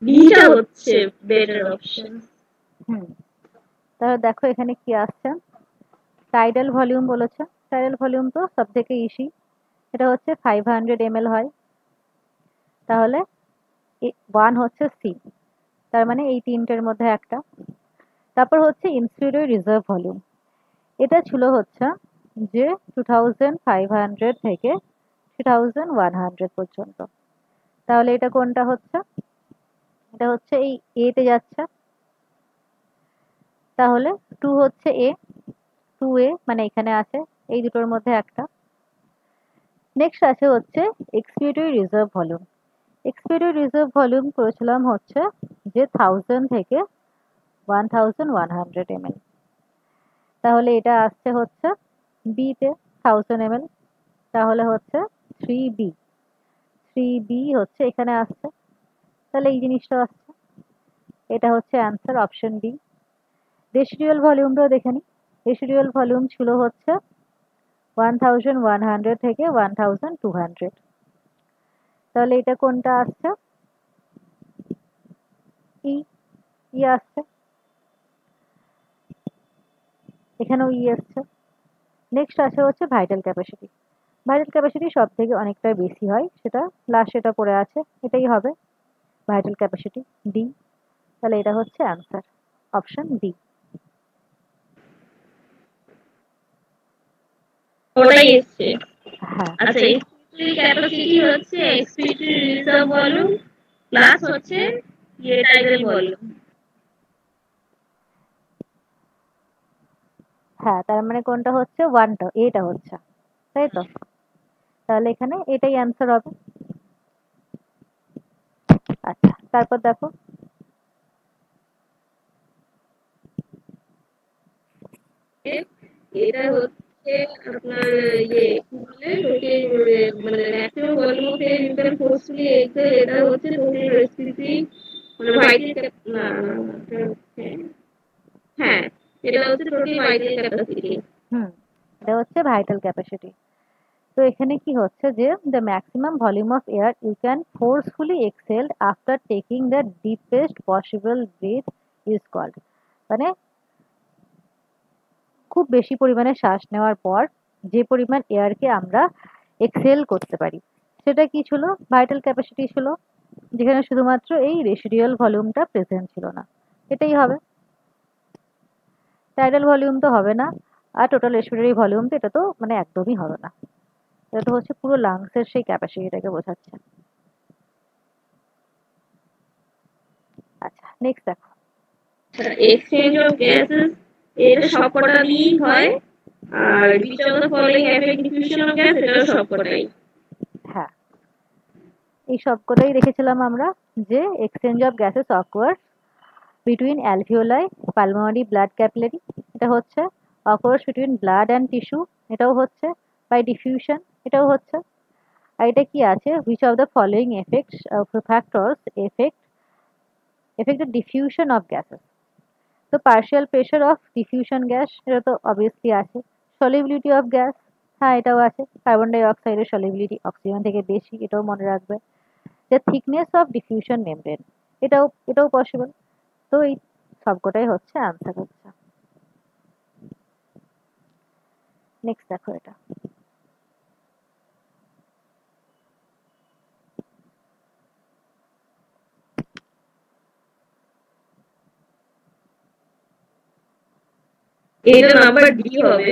বিটা হচ্ছে বেটার অপশন। তাহলে দেখো এখানে কি আসছে, টাইডাল ভলিউম বলেছে। টাইডাল ভলিউম তো সব থেকে ইসি, এটা হচ্ছে 500 ml হয়। তাহলে 1 হচ্ছে সি, তার মানে এই তিনটের মধ্যে একটা। তারপর হচ্ছে ইন্সপিরেটরি রিজার্ভ ভলিউম, এটা ছিল হচ্ছে যে 2500 থেকে 3100 পর্যন্ত। তাহলে এটা কোনটা হচ্ছে? এটা হচ্ছে এই এ তে যাচ্ছে, তাহলে 2 হচ্ছে এ, 2A মানে এখানে আছে, এই দুটোর মধ্যে একটা। নেক্সট আছে হচ্ছে expiratory reserve volume. Expiratory reserve volume করেছিলাম হচ্ছে যে 1000 থেকে 1100 ml। তাহলে এটা আসছে হচ্ছে বি তে 1000 ml, তাহলে হচ্ছে 3B। 3B হচ্ছে এখানে আসছে, তাহলে এই জিনিসটা আসছে, এটা হচ্ছে অ্যান্সার অপশন বি। রেসিডুয়াল ভলিউমটাও দেখে নিই। রেসিডুয়াল ভলিউম ছিল হচ্ছে 1100 থেকে 1200, তাহলে এটা কোনটা আসছে? ই, ই আসছে, এখানেও ই আসছে। নেক্সট আছে হচ্ছে ভাইটাল ক্যাপাসিটি। ভাইটাল ক্যাপাসিটি সব থেকে অনেকটা বেশি হয়, সেটা লাস্ট এটা পড়ে আছে, এটাই হবে ভাইটাল ক্যাপাসিটি, ডি। তাহলে এটা হচ্ছে অ্যান্সার অপশন ডি। ওটাই এসছে। হ্যাঁ আচ্ছা, এক্সপিরেটরি ক্যাপাসিটি হচ্ছে এক্সপিরেটরি রিজার্ভ ভলিউম প্লাস হচ্ছে ইয়ে টাইডাল ভলিউম। হ্যাঁ, তার মানে কোনটা হচ্ছে? ওয়ানটা, এটা হচ্ছে, তাই তো? তাহলে এখানে এটাই অ্যান্সার হবে। আচ্ছা তারপর দেখো, এটা হচ্ছে আপনার ইয়ে কি বলে টোটাল, মানে maximum volume of air you can forcefully expel, এটা হচ্ছে টোটাল রেসপিরেটরি ভাইটাল না হ্যাঁ এটা হচ্ছে টোটাল ভাইটাল ক্যাপাসিটি। এটা হচ্ছে ভাইটাল ক্যাপাসিটি। তো এখানে কি হচ্ছে যে the maximum volume of air you can forcefully expel after taking the deepest possible breath is called, মানে খুব বেশি পরিমাণে শ্বাস নেওয়ার পর যে পরিমাণ এয়ারকে আমরা এক্সেল করতে পারি সেটা কি ছিল, ভাইটাল ক্যাপাসিটি ছিল, যেখানে শুধুমাত্র এই রেসিডিয়াল ভলিউমটা প্রেজেন্ট ছিল না। এটাই হবে, টাইডাল ভলিউম তো হবে না, আর টোটাল রেসপিরেটরি ভলিউম তো এটা তো মানে একদমই হবে না। এটা তো হচ্ছে পুরো লাংসের সেই ক্যাপাসিটিটাকে বোঝাচ্ছে। আচ্ছা নেক্সট দেখো, এক্সচেঞ্জ অফ গ্যাসেস এটা সবকটা দিয়েই হয়, আর which of the following affect diffusion of gas এটা সবকটাই। হ্যাঁ এই সবকটাই রেখেছিলাম আমরা, যে exchange of gases occurs between alveoli pulmonary blood capillary, এটা হচ্ছে occurs between blood and tissue, এটাও হচ্ছে বাই ডিফিউশন, এটাও হচ্ছে। আর এটা কি আছে, which of the following effects factors effect the diffusion of gases. তো partial pressure of diffusion gas এটা তো অবভিয়াসলি আছে, সলিবিলিটি অফ গ্যাস হ্যাঁ এটাও আছে, কার্বন ডাই অক্সাইডের সলিবিলিটি অক্সিজেন থেকে বেশি, এটাও মনে রাখবে। যে থিকনেস অফ ডিফিউশন মেমব্রেন এটাও পসিবল। তো এই সবকটাই হচ্ছে আনসার হচ্ছে। নেক্সট দেখো এটা, এটা নাম্বার ডি হবে।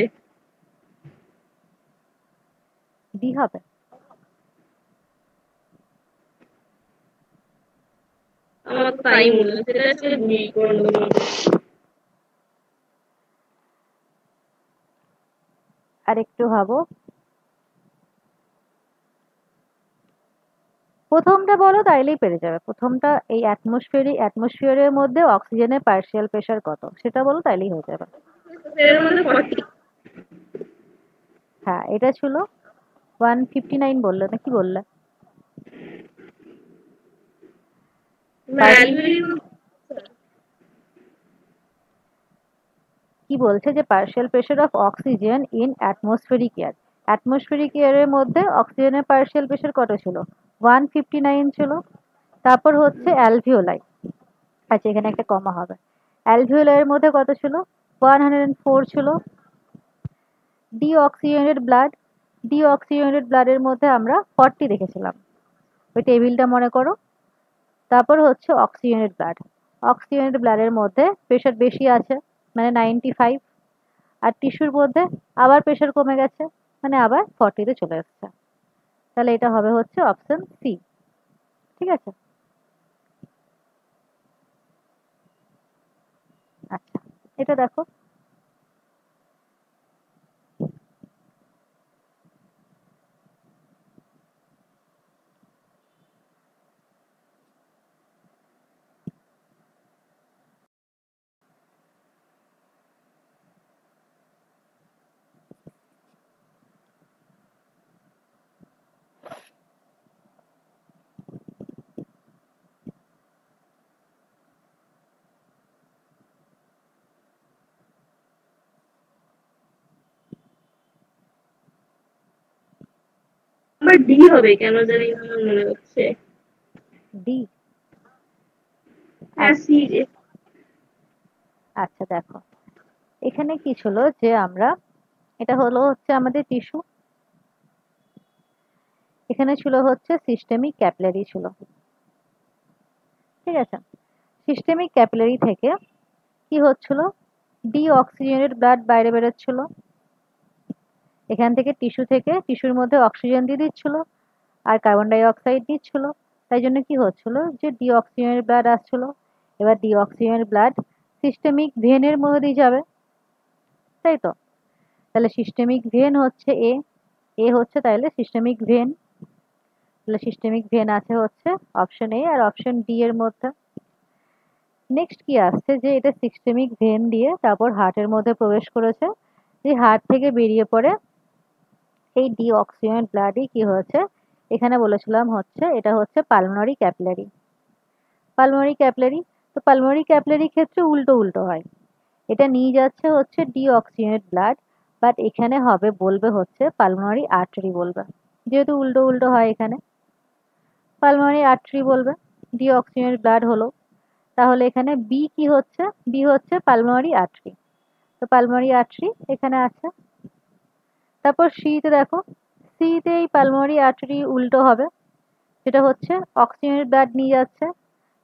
ডি হবে? আমার তো তাই মনে হচ্ছে, এটা হচ্ছে ডি কোন আর একটু ভাবো, প্রথমটা বলো তাইলেই পেরে যাবে। প্রথমটা এই অ্যাটমসফিয়ারের মধ্যে অক্সিজেনের পার্শিয়াল প্রেশার কত সেটা বলো তাইলেই হয়ে যাবে। এর মধ্যে 40 হ্যাঁ এটা ছিল 159 বললে না কি বললে? কি বলছে যে partial pressure of oxygen in atmospheric এয়ারের মধ্যে অক্সিজেনের পার্শিয়াল প্রেশার কত ছিল? 159 ছিল। তারপর হচ্ছে অ্যালভিওলাই, আচ্ছা এখানে একটা কমা হবে, অ্যালভিওলাইয়ের মধ্যে কত ছিল? 104 ছিল। ডিঅক্সিজেনেটেড ব্লাডের মধ্যে আমরা 40 রেখেছিলাম, ওই টেবিলটা মনে করো। তারপর হচ্ছে অক্সিজেনেটেড ব্লাডের মধ্যে প্রেশার বেশি আছে মানে 95, আর টিস্যুর মধ্যে আবার প্রেশার কমে গেছে মানে আবার 40-তে চলে এসছে। তাহলে এটা হবে হচ্ছে অপশন সি। ঠিক আছে, আচ্ছা এটা দেখো, নাম্বার ডি হবে, কেন জানি আমার মনে হচ্ছে। ডি? হ্যাঁ সি। আচ্ছা দেখো, এখানে কি ছিল যে আমরা, এটা হলো হচ্ছে আমাদের টিস্যু, এখানে ছিল হচ্ছে সিস্টেমিক ক্যাপিলারি ছিল। ঠিক আছে, সিস্টেমিক ক্যাপিলারি থেকে কি হচ্ছিল, ডিঅক্সিজেনেটেড ব্লাড বাইরে বেরোচ্ছিল, এখান থেকে টিস্যুর মধ্যে অক্সিজেন দিয়ে দিচ্ছিল আর কার্বন ডাই অক্সাইড দিচ্ছিল, তাই জন্য কি হচ্ছিল যে ডিঅক্সিজেনেটেড ব্লাড আসছিল। এবার ডিঅক্সিজেনেটেড ব্লাড সিস্টেমিক ভেনের মধ্যে দিয়ে যাবে, তাই তো? তাহলে সিস্টেমিক ভেন হচ্ছে এ হচ্ছে তাহলে সিস্টেমিক ভেন, তাহলে সিস্টেমিক ভেন আছে হচ্ছে অপশন এ আর অপশন ডি এর মধ্যে। নেক্সট কি আসছে, যে এটা সিস্টেমিক ভেন দিয়ে তারপর হার্টের মধ্যে প্রবেশ করেছে, যে হার্ট থেকে বেরিয়ে পড়ে এই ডিঅক্সিজেনেটেড ব্লাডই কি হয়েছে, এখানে বলেছিলাম হচ্ছে এটা হচ্ছে পালমোনারি ক্যাপিলারি। পালমোনারি ক্যাপিলারি, তো পালমোনারি ক্যাপিলারি ক্ষেত্রে উল্টো উল্টো হয়, এটা নিয়ে যাচ্ছে হচ্ছে ডিঅক্সিজেনেট ব্লাড, বাট এখানে হবে বলবে হচ্ছে পালমোনারি আর্টারি বলবে, যেহেতু উল্টো উল্টো হয় এখানে পালমোনারি আর্টারি বলবে, ডিঅক্সিজেনেট ব্লাড হলো। তাহলে এখানে বি কি হচ্ছে, বি হচ্ছে পালমোনারি আর্টারি, তো পালমোনারি আর্টারি এখানে আছে। তারপর সিতে দেখো, সিতে এই পালমোনারি আর্টারি উল্টো হবে, যেটা হচ্ছে অক্সিজেনের ব্লাড নিয়ে যাচ্ছে,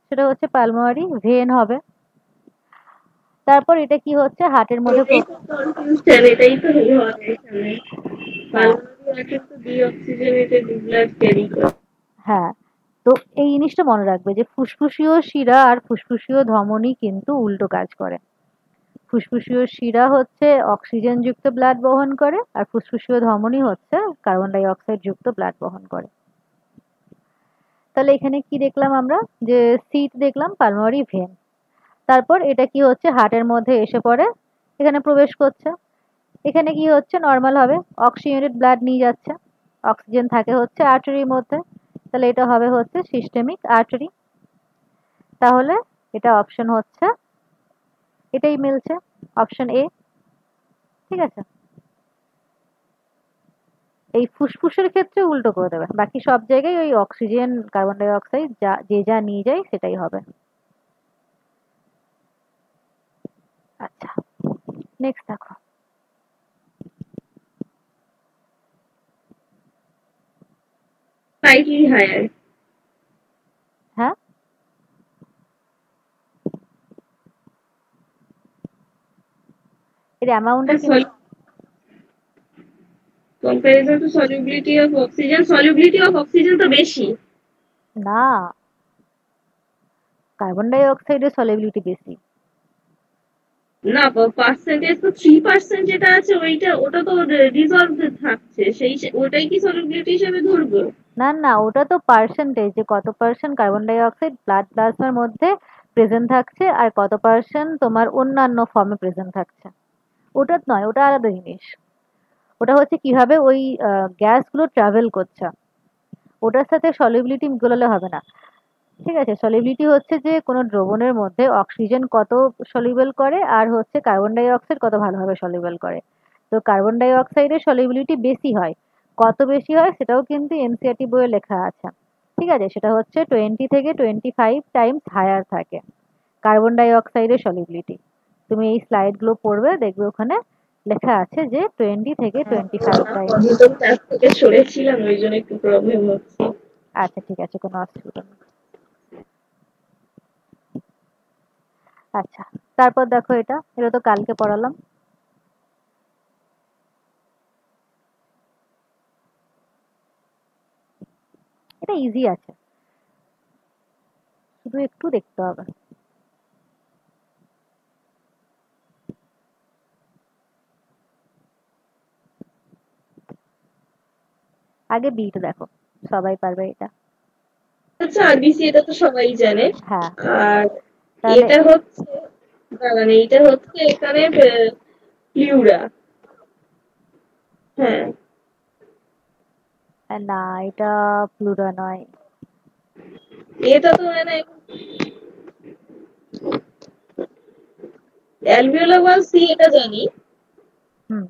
সেটা হচ্ছে পালমোনারি ভেন হবে। তারপর এটা কি হচ্ছে হার্টের মধ্যে এটাই তো কনফিউশন, এটাই তো হয় এখানে। হ্যাঁ পালমোনারি আর্টারি তো ডিঅক্সিজেনেটেড ব্লাড ক্যারি করে। হ্যাঁ, তো এই জিনিসটা মনে রাখবে যে ফুসফুসীয় শিরা আর ফুসফুসীয় ধমনী কিন্তু উল্টো কাজ করে। ফুসফুসীয় শিরা হচ্ছে অক্সিজেন যুক্ত ব্লাড বহন করে, আর ফুসফুসীয় ধমনী হচ্ছে কার্বন ডাই অক্সাইড যুক্ত ব্লাড বহন করে। তাহলে এখানে কি দেখলাম আমরা, যে সিট দেখলাম পালমোনারি ভেন, তারপর এটা কি হচ্ছে হার্টের মধ্যে এসে পড়ে, এখানে প্রবেশ করছে, এখানে কি হচ্ছে নর্মাল হবে অক্সিজেনেটেড ব্লাড নিয়ে যাচ্ছে, অক্সিজেন থাকে হচ্ছে আর্টারির মধ্যে, তাহলে এটা হবে হচ্ছে সিস্টেমিক আর্টারি। তাহলে এটা অপশন হচ্ছে, এটাই মিলছে, অপশন এ। ঠিক আছে, এই ফুসফুসের ক্ষেত্রে উল্টো করে দেবে, বাকি সব জায়গায় ওই অক্সিজেন কার্বন ডাই অক্সাইড যা যে যা নিয়ে যায় সেটাই হবে। আচ্ছা, নেক্সট দেখো। Slightly higher. হ্যাঁ, এর অ্যামাউন্টটা কি? Comparison to solubility of oxygen, solubility of oxygen তো বেশি। না, কার্বন ডাই অক্সাইডের সলিবিলিটি বেশি। না, পার্সেন্টেজ তো 3% যেটা আছে ওইটা, ওটা তো রিজলভ থাকছে, সেই ওটাই কি সলিউবিলিটি হিসেবে ধরবো? না না, ওটা তো পার্সেন্টেজ, যে কত percent carbon die oxide blood প্লাজমার মধ্যে প্রেজেন্ট থাকছে আর কত পার্সেন্ট তোমার অন্যান্য ফর্মে প্রেজেন্ট থাকছে, ওটা নয়, ওটা আলাদা জিনিস। ওটা হচ্ছে কিভাবে ওই গ্যাসগুলো ট্রাভেল করছে, ওটার সাথে সলিবিলিটি গোলালে হবে না। ঠিক আছে, সলিবিলিটি হচ্ছে যে কোনো দ্রবণের মধ্যে অক্সিজেন কত সলিউবল করে আর হচ্ছে কার্বন ডাই অক্সাইড কত ভালোভাবে সলিউবল করে। তো কার্বন ডাই অক্সাইডের সলিবিলিটি বেশি হয়, কত বেশি হয় সেটাও কিন্তু এনসিইআরটি বইয়ে লেখা আছে। ঠিক আছে, সেটা হচ্ছে 20 থেকে 25 টাইমস হায়ার থাকে কার্বন ডাই অক্সাইডের সলিবিলিটি। তুমি এই স্লাইডগুলো পড়বে, দেখবে ওখানে লেখা আছে যে 20 থেকে 25 টাইমস। তো ক্লাস থেকে সরেছিলাম, ওই জন্য একটু প্রবলেম হচ্ছে। আচ্ছা ঠিক আছে, কোনো অসুবিধা নেই। আচ্ছা, তারপর দেখো এটা এটা তো কালকে পড়ালাম। এটা ইজি আছে, শুধু একটু দেখতে হবে। আগে বিটা দেখো, সবাই পারবে এটা। আচ্ছা, আরবিসি এটা তো সবাই জানে। হ্যাঁ, আর তাহলে এটা হচ্ছে, দাঁড়ান, এইটা হচ্ছে এখানে প্লিউরা। হ্যাঁ, না, এটা প্লুরা নয়। এটা তো মানে অ্যালভিওলার ওয়াল, সি এটা জানি। হুম,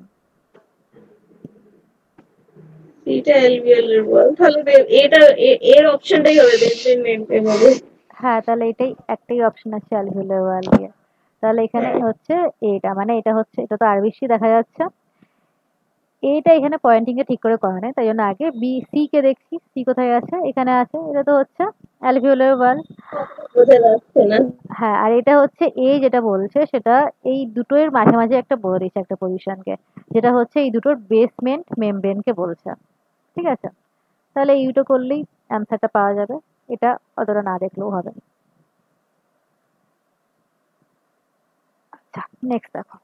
এটা অ্যালভিওলার ওয়াল, তাহলে এটা এর অপশনটাই হবে, বেসমেন্ট মেমব্রেন হবে। হ্যাঁ, তাহলে এটাই একটাই অপশন আছে অ্যালভিওলার ওয়াল দিয়ে। তাহলে এখানে হ্যাঁ, হচ্ছে এটা, মানে এটা হচ্ছে, এটা তো আরবিসি দেখা যাচ্ছে, এইটা এখানে পয়েন্টিং এ ঠিক করে করা নেই, তাই জন্য আগে বি সি কে দেখছি, সি কোথায় আছে, এখানে আছে, এটা তো হচ্ছে অ্যালভিওলার ওয়াল। বোঝা যাচ্ছে না। হ্যাঁ, আর এটা হচ্ছে এ যেটা বলছে সেটা এই দুটোর মাঝে মাঝে একটা বলে দিচ্ছে একটা পজিশনকে, যেটা হচ্ছে এই দুটোর বেসমেন্ট মেমব্রেনকে বলছে। ঠিক আছে, তাহলে এই দুটো করলেই অ্যান্সারটা পাওয়া যাবে, এটা অতটা না দেখলেও হবে। আচ্ছা, নেক্সট দেখো।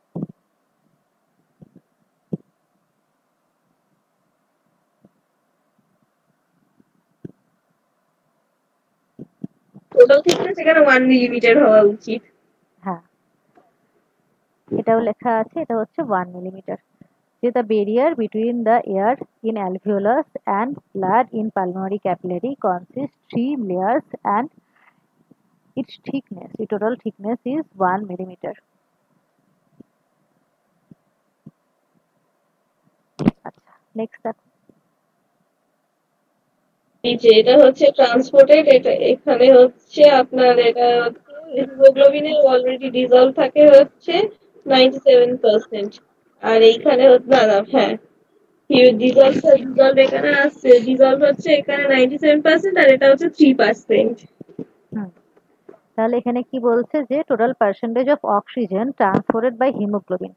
টোটাল থেকে সেখানে 1 মিলিমিটার হওয়া উচিত। হ্যাঁ, এটাও লেখা আছে, এটা হচ্ছে 1 মিলিমিটার। যে the barrier between the air in alveolus and blood in pulmonary capillary consists 3 layers and Its thickness, the total thickness is 1 millimeter. আচ্ছা নেক্সট দেখো। এই যে এটা হচ্ছে ট্রান্সপোর্টেড, এটা এখানে হচ্ছে আপনার এটা হিমোগ্লোবিনের অলরেডি ডিজলভ থাকে হচ্ছে 97%। আর এইখানে না না হ্যাঁ ডিজলভ এখানে আসছে, ডিজলভ হচ্ছে এখানে 97% আর এটা হচ্ছে 3%। হুম তাহলে এখানে কি বলছে যে total percentage of oxygen transported by haemoglobin,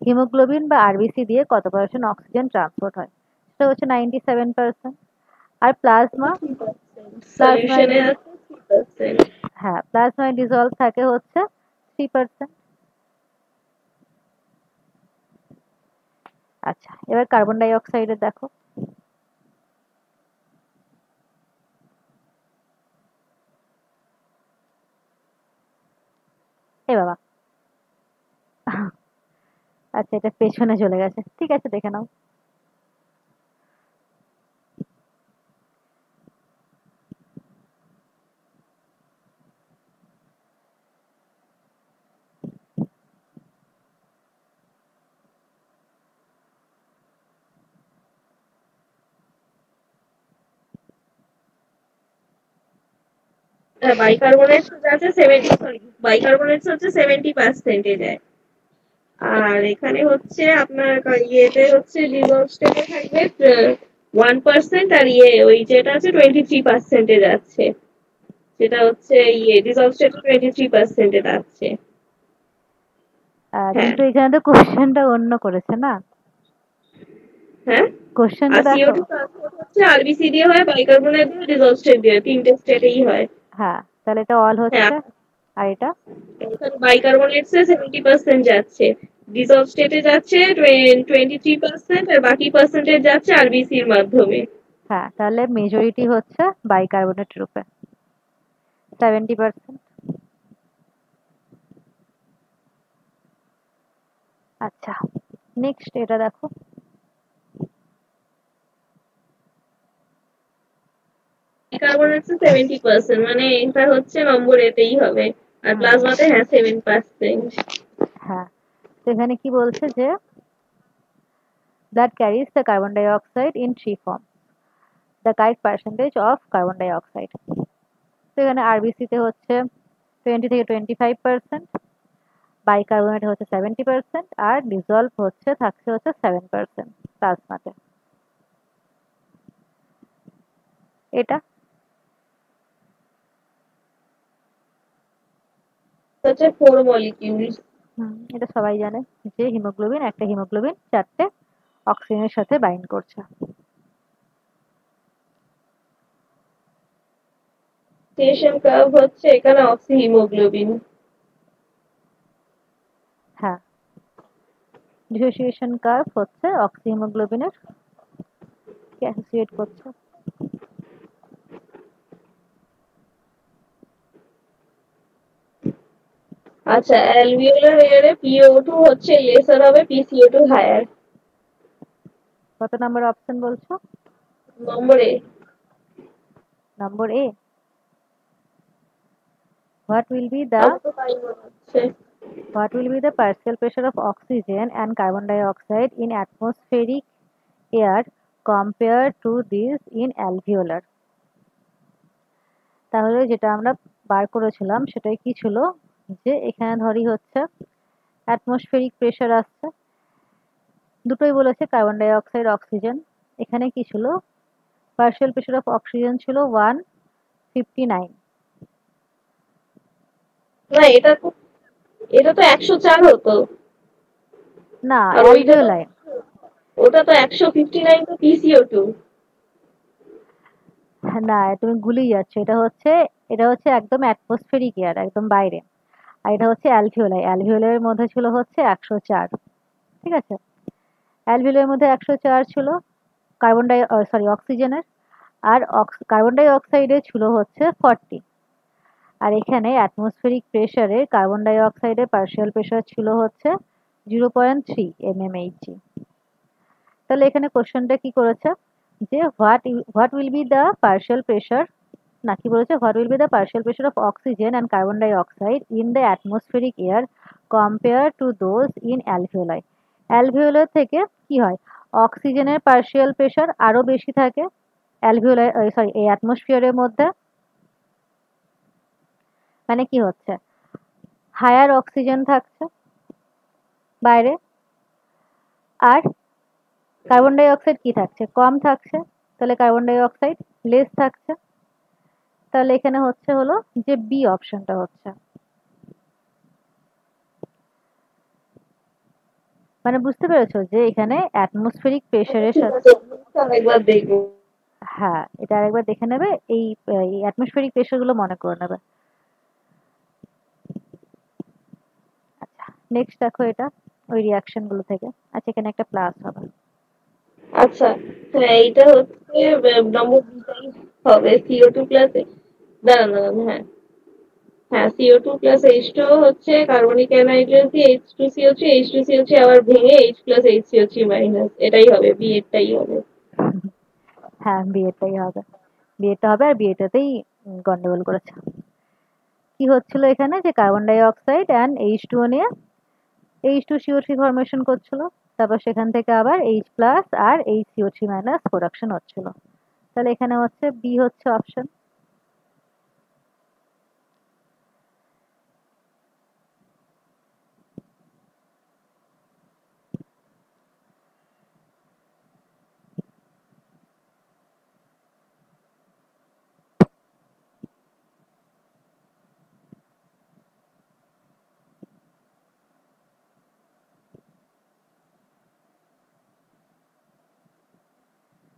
haemoglobin বা আরবিসি দিয়ে কত পার্সেন্ট অক্সিজেন ট্রান্সপোর্ট হয়, সেটা হচ্ছে 97%। আর প্লাজমা, প্লাজমায় সলিউশনে আছে 3%। হ্যাঁ প্লাজমায় ডিজলভ থাকে হচ্ছে 3%। আচ্ছা এবার কার্বন ডাই অক্সাইডের দেখো। এ বাবা আচ্ছা এটা পেছনে চলে গেছে, ঠিক আছে দেখে নাও। বাইকার্বনেটস আছে 70% আর এখানে হচ্ছে আপনার ইয়েতে হচ্ছে ডিজলভ স্টেটে থাকবে 1% আর ওই যেটা আছে 23% যাচ্ছে, যেটা হচ্ছে ডিজলভ স্টেটে 23% যাচ্ছে। হ্যাঁ কিন্তু এখানে তো কোশ্চেনটা অন্য করেছে না, হ্যাঁ কোশ্চেনটা আর দেখো। CO2 ট্রান্সপোর্ট হচ্ছে আরবিসি দিয়ে হয়, বাইকার্বনেট দিয়ে, ডিজলভ স্টেট দিয়ে, তিনটে স্টেটেই হয়। হ্যাঁ তাহলে এটা অল হ্যাঁ হচ্ছে, আর এটা এখানে বাইকার্বনেটসে 70% যাচ্ছে, ডিজলভ স্টেটে যাচ্ছে 23% আর বাকি পার্সেন্টেজ যাচ্ছে আরবিসির মাধ্যমে। হ্যাঁ তাহলে মেজরিটি হচ্ছে বাইকার্বনেট রূপে 70%। আচ্ছা নেক্সট এটা দেখো। বাইকার্বনেটসে 70%, মানে এটা হচ্ছে নম্বর এতেই হবে। আর হুম প্লাজমাতে হ্যাঁ 7%। হ্যাঁ তো এখানে কি বলছে যে that carries the carbon dioxide in three forms, the correct percentage of carbon dioxide। তো এখানে আরবিসি তে হচ্ছে 20 থেকে 25%, বাইকার্বনেট হচ্ছে 70% আর ডিজলভ হচ্ছে থাকছে হচ্ছে 7% প্লাজমাতে। এটা হচ্ছে 4 মলিকিউলস। এটা সবাই জানে যে হিমোগ্লোবিন, একটা হিমোগ্লোবিন চারটে অক্সিজেনের সাথে বাইন্ড করছে। ডিসোসিয়েশন কার্ভ হচ্ছে এখানে অক্সি হিমোগ্লোবিন। হ্যাঁ ডিসোসিয়েশন কার্ভ হচ্ছে অক্সি হিমোগ্লোবিনের কে অ্যাসোসিয়েট করছে। আচ্ছা অ্যালভিওলার এয়ারে PO2 হচ্ছে লেসার হবে, PCO2 হায়ার। কত নাম্বার অপশন বলছো? নম্বরে নম্বর এ। What will be the আমার তো তাই মনে হচ্ছে। what will be the partial pressure of oxygen and carbon dioxide in atmospheric air compared to this in alveolar? তাহলে যেটা আমরা বার করেছিলাম সেটাই কি ছিল, যে এখানে ধরি হচ্ছে অ্যাটমসফেরিক প্রেসার আসছে, দুটোই বলেছে কার্বন ডাই অক্সাইড অক্সিজেন। এখানে কি ছিল, পার্শিয়াল প্রেসার অফ অক্সিজেন ছিল 159। না এটা তো 104 হতো। না আর অ্যালভিওলাই, ওটা তো 159 তো PCO2। না তুমি গুলিয়ে যাচ্ছ, এটা হচ্ছে একদম অ্যাটমসফেরিক এয়ার একদম বাইরে, আর এটা হচ্ছে অ্যালভিওলাই, অ্যালভিওলাইয়ের মধ্যে ছিল হচ্ছে 104। ঠিক আছে, অ্যালভিওলাইয়ের মধ্যে 104 ছিল কার্বন ডাই সরি অক্সিজেনের, আর কার্বন ডাই অক্সাইডে ছিল হচ্ছে 40। আর এখানে অ্যাটমসফেরিক প্রেসারে কার্বন ডাই অক্সাইডের পার্শিয়াল প্রেসার ছিল হচ্ছে 0.3 mmHg। তাহলে এখানে কোশ্চেনটা কি করেছে, যে what will be the partial pressure না, কি বলেছে, what will be the partial pressure of oxygen and carbon dioxide in the atmospheric air compare to those in alveoli. Alveolar থেকে কি হয়, অক্সিজেনের পার্শিয়াল প্রেশার আরো বেশি থাকে অ্যালভিওলাই, সরি, এই অ্যাটমসফিয়ারের মধ্যে। মানে কি হচ্ছে, হায়ার অক্সিজেন থাকছে বাইরে, আর কার্বন ডাই অক্সাইড কি থাকছে, কম থাকছে। তাহলে কার্বন ডাই অক্সাইড লেস থাকছে। তাহলে এখানে হচ্ছে হলো যে বি অপশনটা হচ্ছে, মানে বুঝতে পেরেছো যে এখানে অ্যাটমসফেরিক প্রেশারের ঠিক সাথে। আছে, একবার দেখবো। হ্যাঁ, এটা আরেকবার দেখে নেবে, এই অ্যাটমসফেরিক প্রেশার গুলো মনে করে নেবে। আচ্ছা, নেক্সট দেখো এটা ওই রিয়াকশন গুলো থেকে। আচ্ছা, এখানে একটা প্লাস হবে। আচ্ছা, হ্যাঁ এইটা হচ্ছে নম্বর দুটাই হবে CO2 প্লাস, দাঁড়ান দাঁড়ান, হ্যাঁ হ্যাঁ, CO2 প্লাস H2 হচ্ছে কার্বনিক অ্যানহাইড্রেস দিয়ে H2CO3, H2CO3 আবার ভেঙে H প্লাস HCO3 মাইনাস, এটাই হবে, বি এরটাই হবে। হ্যাঁ, বিয়েটাই হবে, বিয়েটা হবে, আর বিয়েটাতেই গন্ডগোল করেছে। কি হচ্ছিল এখানে, যে carbon dioxide and H2O নিয়ে H2CO3 ফরমেশন করছিল, তারপর সেখান থেকে আবার H প্লাস আর HCO3 মাইনাস প্রোডাকশন হচ্ছিল। তাহলে এখানে হচ্ছে বি হচ্ছে অপশন।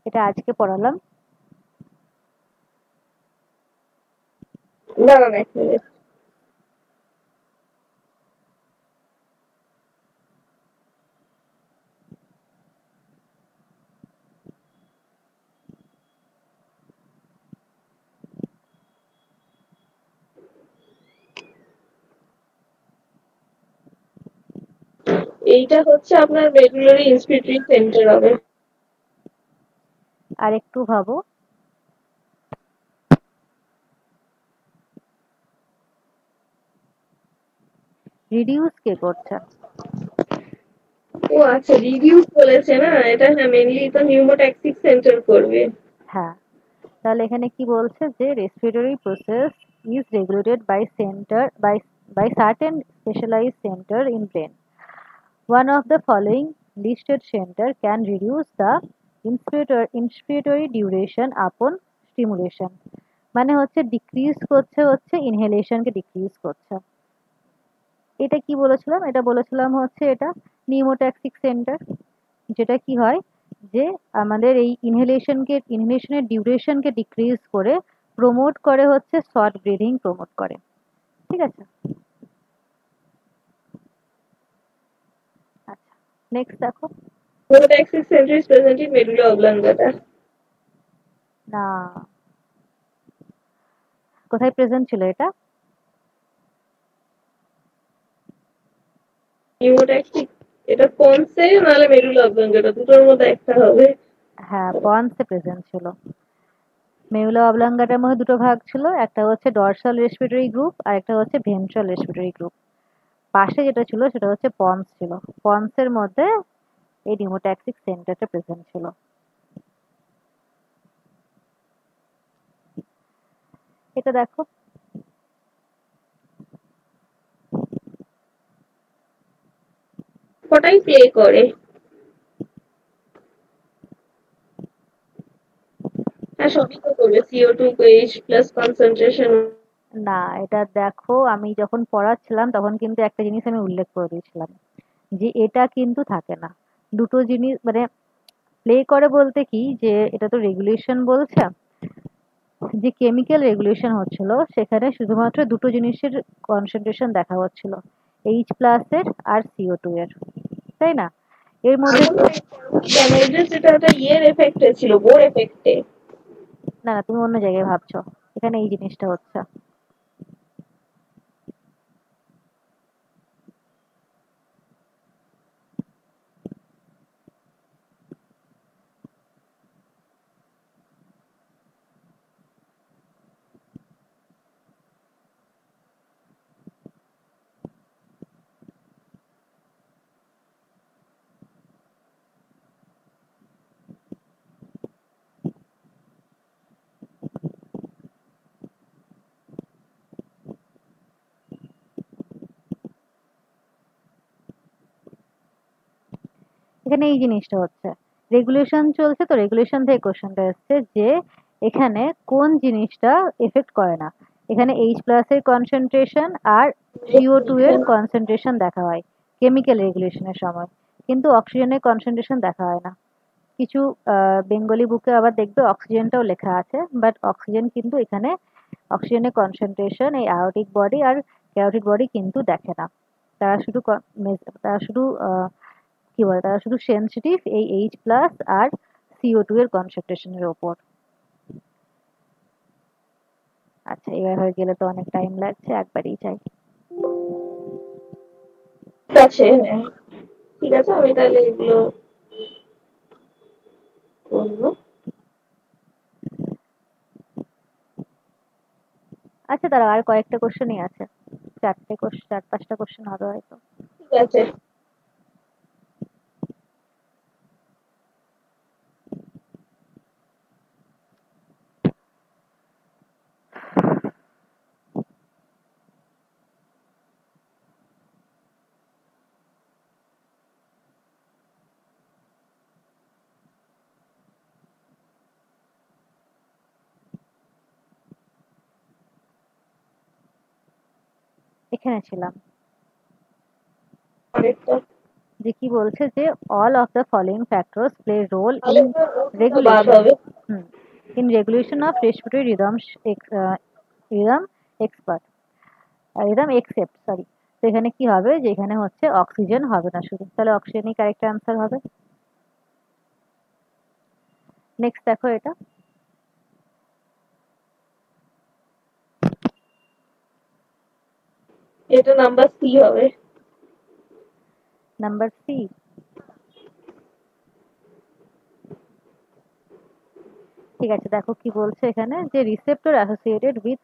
এটা আজকে পড়ালাম। দাঁড়ান এক মিনিট। এইটা হচ্ছে আপনার মেডুলারি ইন্সপিরেটরি সেন্টার হবে। আর একটু ভাবো, রিডিউস কে করছে? ও আচ্ছা, রিডিউস বলেছে না, এটা হ্যাঁ মেইনলি তো নিউমোট্যাক্সিক সেন্টার করবে। হ্যাঁ, তাহলে এখানে কি বলছে, যে respiratory process is regulated by certain specialised centre in brain. One of the following listed center can reduce the inspiratory duration upon stimulation. মানে হচ্ছে ডিক্রিজ করছে, হচ্ছে ইনহেলেশনকে ডিক্রিজ করছে। এটা কি বলেছিলাম, এটা বলেছিলাম হচ্ছে এটা নিউমোট্যাক্সিক সেন্টার। যেটা কি হয়, যে আমাদের এই ইনহেলেশনের ডিউরেশনকে ডিক্রিজ করে প্রমোট করে হচ্ছে শর্ট ব্রিদিং প্রমোট করে। ঠিক আছে, আচ্ছা, নেক্সট দেখো। নিউমোট্যাক্সিক centre is present in medulla oblongata. না, কোথায় প্রেজেন্ট ছিল এটা? নিউমোট্যাক্সিক, এটা পন্সে নাহলে মেডুলা অবলাঙ্গাটা, দুটোর মধ্যে একটা হবে। হ্যাঁ, পন্সে প্রেজেন্ট ছিল। মেরুলা অবলাঙ্গাটার মধ্যে দুটো ভাগ ছিল, একটা হচ্ছে ডরসাল রেসপিরেটরি গ্রুপ আর একটা হচ্ছে ভেন্ট্রাল রেসপিরেটরি গ্রুপ। পাশে যেটা ছিল সেটা হচ্ছে পন্স ছিল। পন্সের মধ্যে এই নিউমোট্যাক্সিক সেন্টারটা প্রেজেন্ট ছিল। এটা দেখো, কটাই প্লে করে? হ্যাঁ সবই তো করবে, CO2 H প্লাস কনসেন্ট্রেশন। না, এটা দেখো, আমি যখন পড়াচ্ছিলাম তখন কিন্তু একটা জিনিস আমি উল্লেখ করে দিয়েছিলাম, যে এটা কিন্তু থাকে না। দুটো জিনিস মানে প্লে করে বলতে কি, যে এটা তো রেগুলেশন বলছে, যে কেমিক্যাল রেগুলেশন হচ্ছিল সেখানে শুধুমাত্র দুটো জিনিসের কনসেন্ট্রেশন দেখা হচ্ছিল, H প্লাসের আর CO2 এর, তাই না? এর মধ্যে যেটা ওটা ইয়ের এফেক্টে ছিল, বোর এফেক্টে। না না, তুমি অন্য জায়গায় ভাবছো, এখানে এই জিনিসটা হচ্ছে। এখানে এই জিনিসটা হচ্ছে রেগুলেশন চলছে, তো রেগুলেশন থেকে কোশ্চেনটা এসছে যে এখানে কোন জিনিসটা এফেক্ট করে না। এখানে এইচ প্লাস এর কনসেন্ট্রেশন আর CO2 এর কনসেন্ট্রেশন দেখা হয় কেমিক্যাল রেগুলেশনের সময়, কিন্তু অক্সিজেনের কনসেন্ট্রেশন দেখা হয় না। কিছু বেঙ্গলি বুকে আবার দেখবে অক্সিজেনটাও লেখা আছে, বাট অক্সিজেন কিন্তু এখানে অক্সিজেনের কনসেন্ট্রেশন এই আয়োটিক বডি আর ক্যারোটিড বডি কিন্তু দেখে না। তারা শুধু তারা শুধু কি বলে, তারা শুধু সেনসিটিভ এই এইচ প্লাস আর CO2 এর কনসেন্ট্রেশনের ওপর। আচ্ছা, এবার হয়ে গেলে তো অনেক টাইম লাগছে, একবারই চাই। ঠিক আছে, হ্যাঁ ঠিক আছে, আমি তাহলে এগুলো করবো। আচ্ছা, তারা আর কয়েকটা কোশ্চেনই আছে, চার পাঁচটা কোশ্চেন হবে হয়তো। ঠিক আছে। এখানে ছিলাম আরেকটা যে কি বলছে যে all of the following factors play role in আরেকটা বাদ রেগুলেশন হবে। in regulation of respiratory rhythm expert rhythm except sorry. তো এখানে কি হবে যে এখানে হচ্ছে অক্সিজেন হবে না শুধু, তাহলে অক্সিজেনই কারেক্ট অ্যান্সার হবে। নেক্সট দেখো এটা এটা নাম্বার সি হবে। Number C. ঠিক আছে, দেখো কি বলছে এখানে যে receptor associated with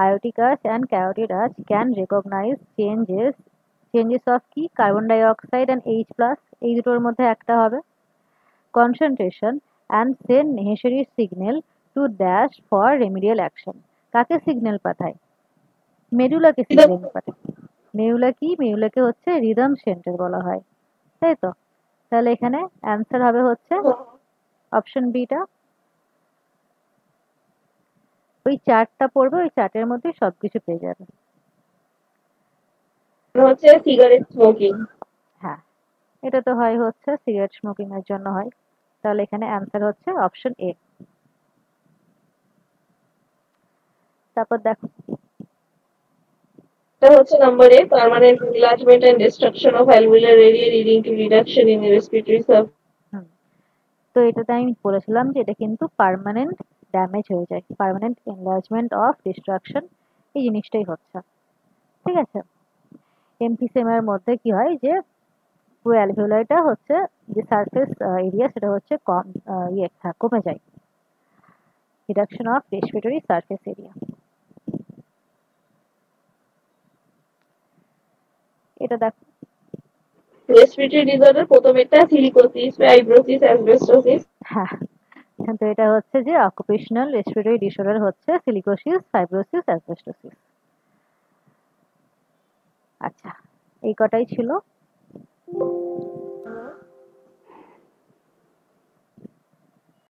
aortic arch and carotid arch can recognise changes of কি carbon dioxide and H plus, এই দুটোর মধ্যে একটা হবে concentration and send necessary signal to dash for remedial action. কাকে সিগন্যাল পাঠায়? মেডুলাকে সিগন্যাল পাঠায়। মেডুলাকে হচ্ছে রিদম সেন্টার বলা হয়, তাই তো? তাহলে এখানে অ্যান্সার হবে হচ্ছে অপশন বিটা। ওই চার্টটা পড়বে, ওই চার্টের মধ্যে সবকিছু পেয়ে যাবে। হচ্ছে সিগারেট স্মোকিং। হ্যাঁ, এটা তো হয় হচ্ছে সিগারেট স্মোকিং এর জন্য হয়, তাহলে এখানে অ্যান্সার হচ্ছে অপশন এ। তারপর দেখো এটা হচ্ছে number A, permanent enlargement and destruction of alveolar area leading to reduction in respiratory surface. হুম, তো এটাতে আমি বলেছিলাম যে এটা কিন্তু পার্মানেন্ট ড্যামেজ হয়ে যায়, পার্মানেন্ট এনলার্জমেন্ট অফ ডিস্ট্রাকশন, এই জিনিসটাই হচ্ছে। ঠিক আছে, এমফিসেমার মধ্যে কি হয় যে পুরো অ্যালভিওলাইটা হচ্ছে যে সারফেস এরিয়া সেটা হচ্ছে কম কমে যায়, reduction of respiratory surface area. এটা দেখো রেসপিরেটরি ডিসঅর্ডার প্রথমেরটা সিলিকোসিস, ফাইব্রোসিস, অ্যাসবেস্টোসিস। হ্যাঁ, তো এটা হচ্ছে যে অকুপেশনাল রেসপিরেটরি ডিসঅর্ডার হচ্ছে সিলিকোসিস, ফাইব্রোসিস, অ্যাসবেস্টোসিস। আচ্ছা, এই কটাই ছিল।